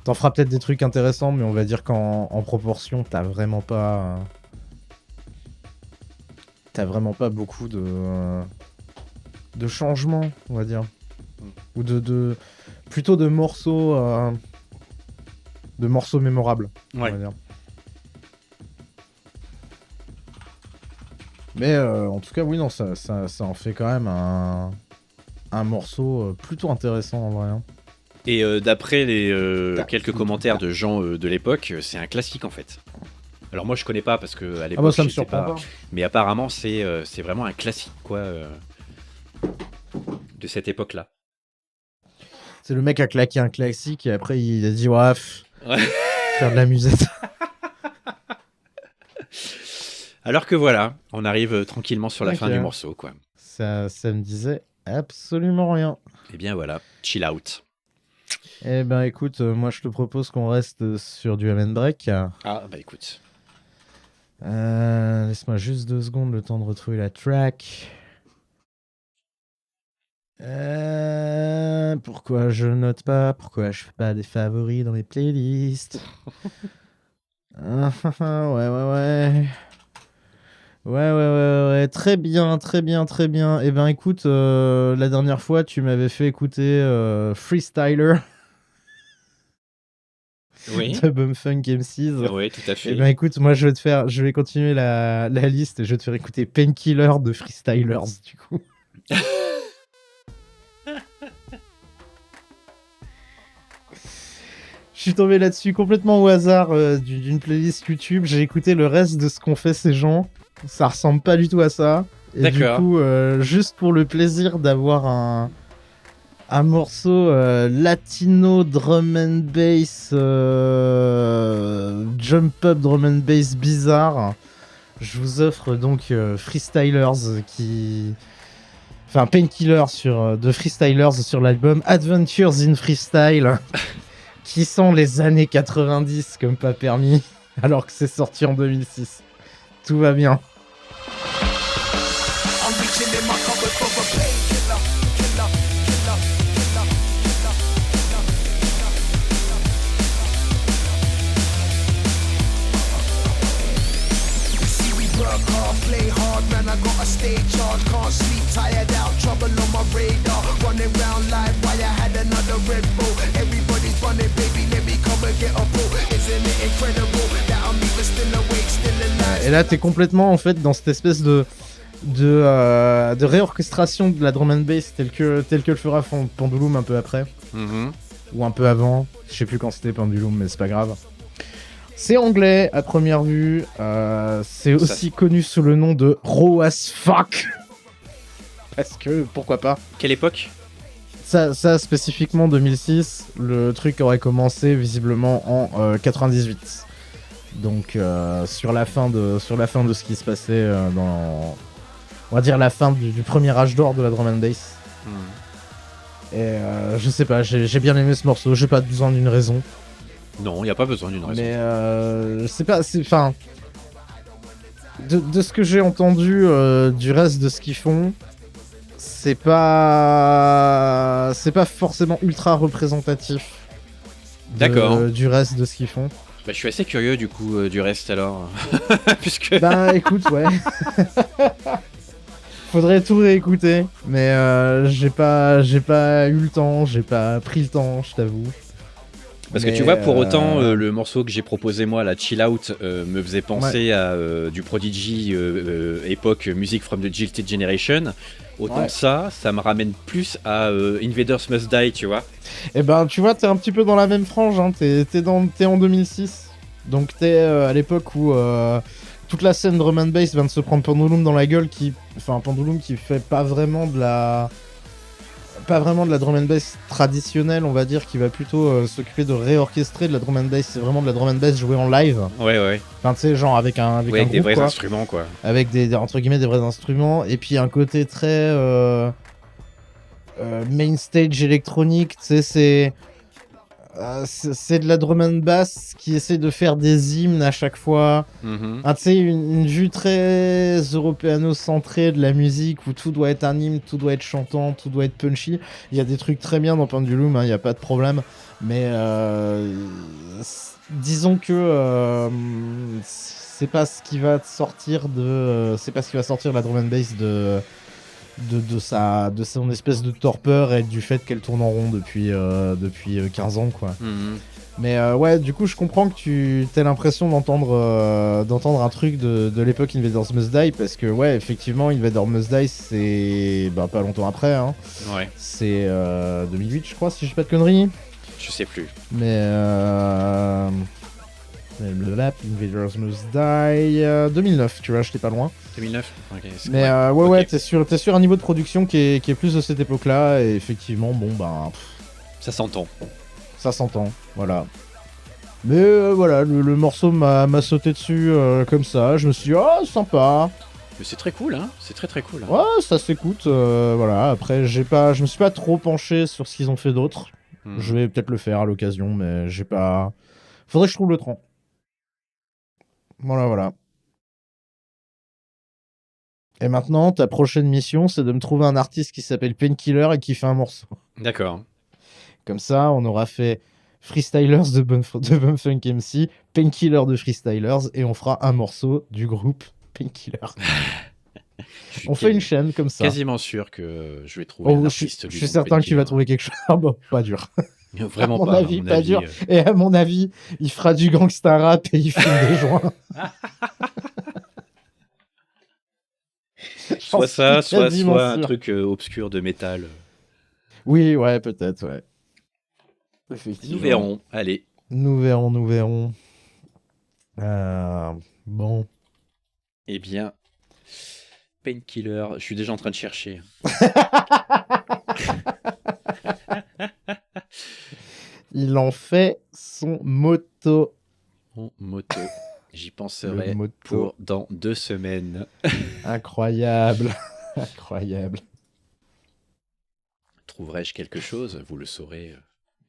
t'en feras peut-être des trucs intéressants, mais on va dire qu'en proportion t'as vraiment pas beaucoup de changements, on va dire, ou plutôt de morceaux mémorables, on Ouais. va dire. Mais en tout cas, oui, non, ça en fait quand même un morceau plutôt intéressant en vrai. Hein. Et d'après les quelques commentaires de gens de l'époque, c'est un classique en fait. Alors moi je connais pas parce que à l'époque Ah bah ça me je sais surprend pas. mais apparemment c'est vraiment un classique quoi de cette époque-là. C'est le mec a claqué un classique et après il a dit ouais, Ouais. faire de la musette. Alors que voilà, on arrive tranquillement sur la fin Ok. du morceau quoi. ça me disait absolument rien. Et bien voilà, chill out. Eh ben écoute, moi je te propose qu'on reste sur du amen break. Ah bah écoute. Laisse-moi juste 2 secondes le temps de retrouver la track. Pourquoi je note pas? Pourquoi je fais pas des favoris dans les playlists? Ouais. Ouais. Très bien. Eh ben écoute, la dernière fois tu m'avais fait écouter Freestyler Oui. de Bumfunk MCs. Oui, tout à fait. Eh ben écoute, moi je vais continuer la liste et je vais te faire écouter Painkiller de Freestylers du coup. Je suis tombé là-dessus complètement au hasard d'une playlist YouTube. J'ai écouté le reste de ce qu'ont fait ces gens. Ça ressemble pas du tout à ça. Et du D'accord. coup, juste pour le plaisir d'avoir un morceau latino drum and bass, jump up drum and bass bizarre, je vous offre donc Freestylers Enfin, Painkiller de Freestylers sur l'album Adventures in Freestyle. Qui sont les années 90 comme pas permis, alors que c'est sorti en 2006. Tout va bien. I'm reaching in my cupboard for a painkiller, killer. See, we work hard, play hard, man. I got a stay charged, can't sleep, tired out, trouble on my radar. Running round like why I had another Red Bull. Everybody's running, baby, let me come and get a pull. Isn't it incredible that I'm even still awake, still alive? Et là, t'es complètement en fait dans cette espèce de réorchestration de la drum and bass tel que le fera Pendulum un peu après. Mhm. Ou un peu avant. Je sais plus quand c'était Pendulum, mais c'est pas grave. C'est anglais à première vue. C'est aussi connu sous le nom de Raw as Fuck. Parce que, pourquoi pas. Quelle époque? Ça spécifiquement 2006, le truc aurait commencé visiblement en 98. Donc sur la fin de ce qui se passait dans, on va dire la fin du premier âge d'or de la drum and bass. Et je sais pas, j'ai bien aimé ce morceau, j'ai pas besoin d'une raison. Non, il n'y a pas besoin d'une raison. Mais je sais pas, enfin de ce que j'ai entendu du reste de ce qu'ils font, c'est pas forcément ultra représentatif. D'accord. Du reste de ce qu'ils font. Bah, je suis assez curieux du coup du reste alors. Puisque... Bah écoute, ouais. Faudrait tout réécouter, mais j'ai pas eu le temps, j'ai pas pris le temps, je t'avoue. Parce que tu vois, pour autant, le morceau que j'ai proposé moi, la Chill Out, me faisait penser à du Prodigy époque Music from the Jilted Generation. Autant ça me ramène plus à Invaders Must Die, tu vois. Et ben, tu vois, t'es un petit peu dans la même frange, hein. T'es en 2006, donc t'es à l'époque où toute la scène drum and bass vient de se prendre Pendulum dans la gueule, Pendulum qui fait pas vraiment de la drum and bass traditionnelle, on va dire, qui va plutôt s'occuper de réorchestrer de la drum and bass. C'est vraiment de la drum and bass jouée en live. Ouais. Enfin, tu sais, genre avec un Avec groupe, des vrais quoi. instruments, quoi. Avec entre guillemets des vrais instruments, et puis un côté très main stage électronique, tu sais, c'est C'est de la drum and bass qui essaie de faire des hymnes à chaque fois. Ah, tu sais, une vue très européano-centrée de la musique où tout doit être un hymne, tout doit être chantant, tout doit être punchy. Il y a des trucs très bien dans Pendulum, il n'y a pas de problème. Mais disons que c'est pas ce qui va sortir de. C'est pas ce qui va sortir de la drum and bass de son espèce de torpeur et du fait qu'elle tourne en rond depuis 15 ans, quoi. Mais ouais, du coup, je comprends que tu aies l'impression d'entendre un truc de l'époque Invaders Must Die, parce que, ouais, effectivement, Invaders Must Die, c'est pas longtemps après, hein. Ouais. C'est 2008, je crois, si je dis pas de conneries. Je sais plus. Mais Invaders Must Die 2009, tu vois, j'étais pas loin. 2009. Ok. Mais ouais, t'es sur un niveau de production qui est plus de cette époque-là, et effectivement, bon, Ça s'entend. ça s'entend, voilà. Mais voilà, le morceau m'a sauté dessus comme ça, je me suis dit, oh, sympa. Mais c'est très cool, hein. C'est très très cool. Hein. Ouais, ça s'écoute, voilà. Après, je me suis pas trop penché sur ce qu'ils ont fait d'autre. Je vais peut-être le faire à l'occasion, mais j'ai pas... Faudrait que je trouve le tronc. Voilà. Et maintenant, ta prochaine mission, c'est de me trouver un artiste qui s'appelle Painkiller et qui fait un morceau. D'accord. Comme ça, on aura fait Freestylers de Bumfunk MC, Painkiller de Freestylers, et on fera un morceau du groupe Painkiller. On fait une chaîne comme ça. Quasiment sûr que je vais trouver un artiste je suis certain que tu vas trouver quelque chose. Ah bon, pas dur. Vraiment à mon pas. avis, pas dur. Et à mon avis, il fera du gangsta rap et il fume des joints. Soit ça, soit un sûr. truc obscur de métal. Oui, ouais, peut-être, ouais. Effectivement. Nous verrons. Allez. Nous verrons. Bon. Eh bien, Painkiller, je suis déjà en train de chercher. Il en fait son moto. Mon moto. J'y penserai Le moto. pour dans 2 semaines. Incroyable. Incroyable. Trouverai-je quelque chose? Vous le saurez.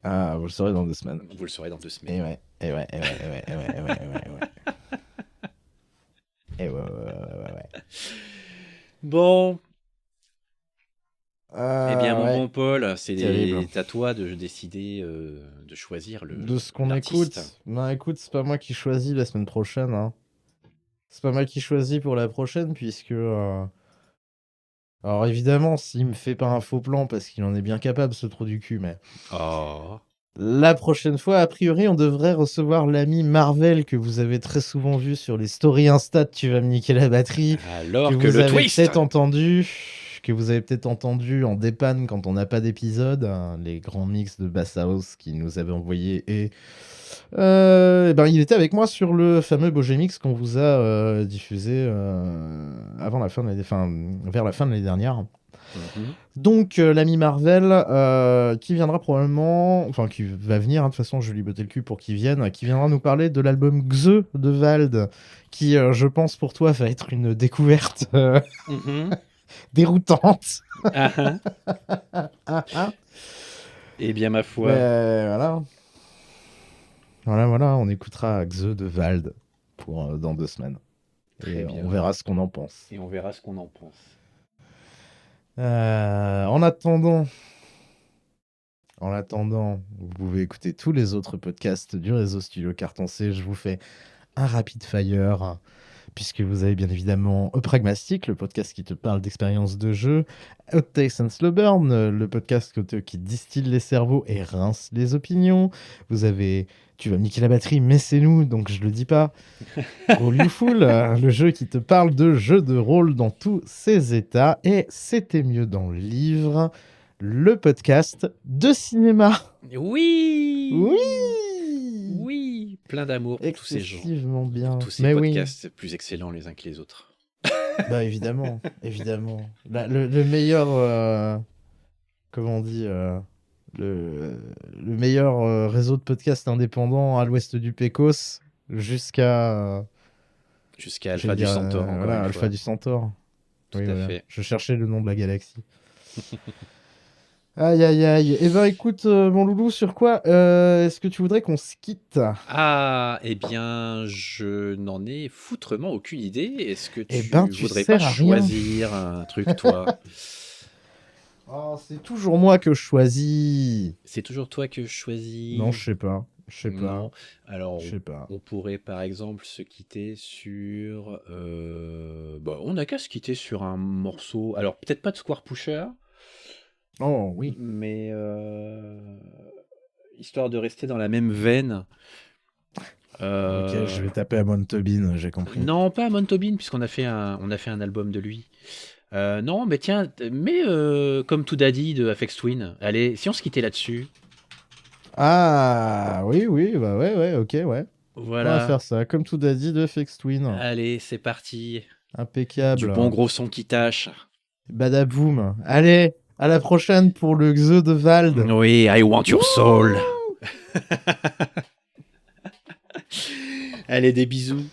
Ah, vous le saurez dans 2 semaines. Vous le saurez dans 2 semaines. Et ouais. Et ouais. Bon. Eh bien, mon ouais. bon Paul, c'est Terrible. à toi de décider de choisir le. De ce qu'on l'artiste. écoute. Non, écoute, c'est pas moi qui choisis la semaine prochaine. Hein. C'est pas moi qui choisis pour la prochaine, puisque. Alors évidemment, s'il me fait pas un faux plan, parce qu'il en est bien capable, ce trou du cul, mais. Oh. La prochaine fois, a priori, on devrait recevoir l'ami Marvel que vous avez très souvent vu sur les stories Insta de Tu vas me niquer la batterie. Alors que vous le avez twist. peut-être entendu. Que vous avez peut-être entendu en dépanne quand on n'a pas d'épisode, hein, les grands mix de Bass House qui nous avaient envoyé, et il était avec moi sur le fameux Boger Mix qu'on vous a diffusé vers la fin de l'année dernière. Donc l'ami Marvel qui viendra probablement, enfin qui va venir, hein, de toute façon je vais lui botter le cul pour qu'il vienne, qui viendra nous parler de l'album Xe de Vald, qui je pense pour toi va être une découverte déroutante. Eh bien, ma foi. Voilà, on écoutera Xe de Vald pour dans 2 semaines. Et on verra ce qu'on en pense. En attendant, vous pouvez écouter tous les autres podcasts du réseau Studio Carton C. Je vous fais un rapid fire, puisque vous avez bien évidemment Pragmastic, le podcast qui te parle d'expérience de jeu, Hot Takes and Slow Burn, le podcast qui distille les cerveaux et rince les opinions. Vous avez Tu vas me niquer la batterie, mais c'est nous, donc je le dis pas. Roll You Fool, le jeu qui te parle de jeux de rôle dans tous ses états. Et C'était mieux dans le livre, le podcast de cinéma. Oui. Plein d'amour pour tous ces gens. Excessivement bien. Tous ces Mais podcasts plus excellents les uns que les autres. Bah évidemment. Le meilleur... comment on dit le meilleur réseau de podcasts indépendants à l'ouest du Pécos jusqu'à Alpha du Centaure. Voilà, Alpha du Centaure. Tout à fait. Je cherchais le nom de la galaxie. Aïe, aïe, aïe. Eh ben, écoute, mon loulou, sur quoi est-ce que tu voudrais qu'on se quitte? Ah, eh bien, je n'en ai foutrement aucune idée. Est-ce que Eh tu ben, tu voudrais pas sers à rien. choisir un truc, toi? Oh, c'est toujours moi que je choisis. C'est toujours toi que je choisis? Non, je sais pas. Je sais pas. Non. Alors, Je sais pas. on pourrait par exemple se quitter sur. Bah, on n'a qu'à se quitter sur un morceau. Alors, peut-être pas de Square Pusher, Oh, oui. mais histoire de rester dans la même veine. Ok, je vais taper à Montobin, j'ai compris. Non, pas Amon Tobin, puisqu'on a fait un album de lui. Non, mais tiens, mais comme tout Daddy de Aphex Twin. Allez, si on se quittait là-dessus. Ah, oui, oui, bah ouais, ok, ouais. On va Voilà. faire ça, comme tout a dit de FX Twin. Allez, c'est parti. Impeccable. Du bon gros son qui tâche. Badaboum. Allez, à la prochaine pour le Xe de Vald. Oui, I want your soul. Allez, des bisous.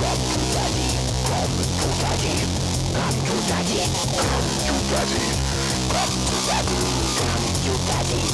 Come to daddy, come to daddy, come to daddy.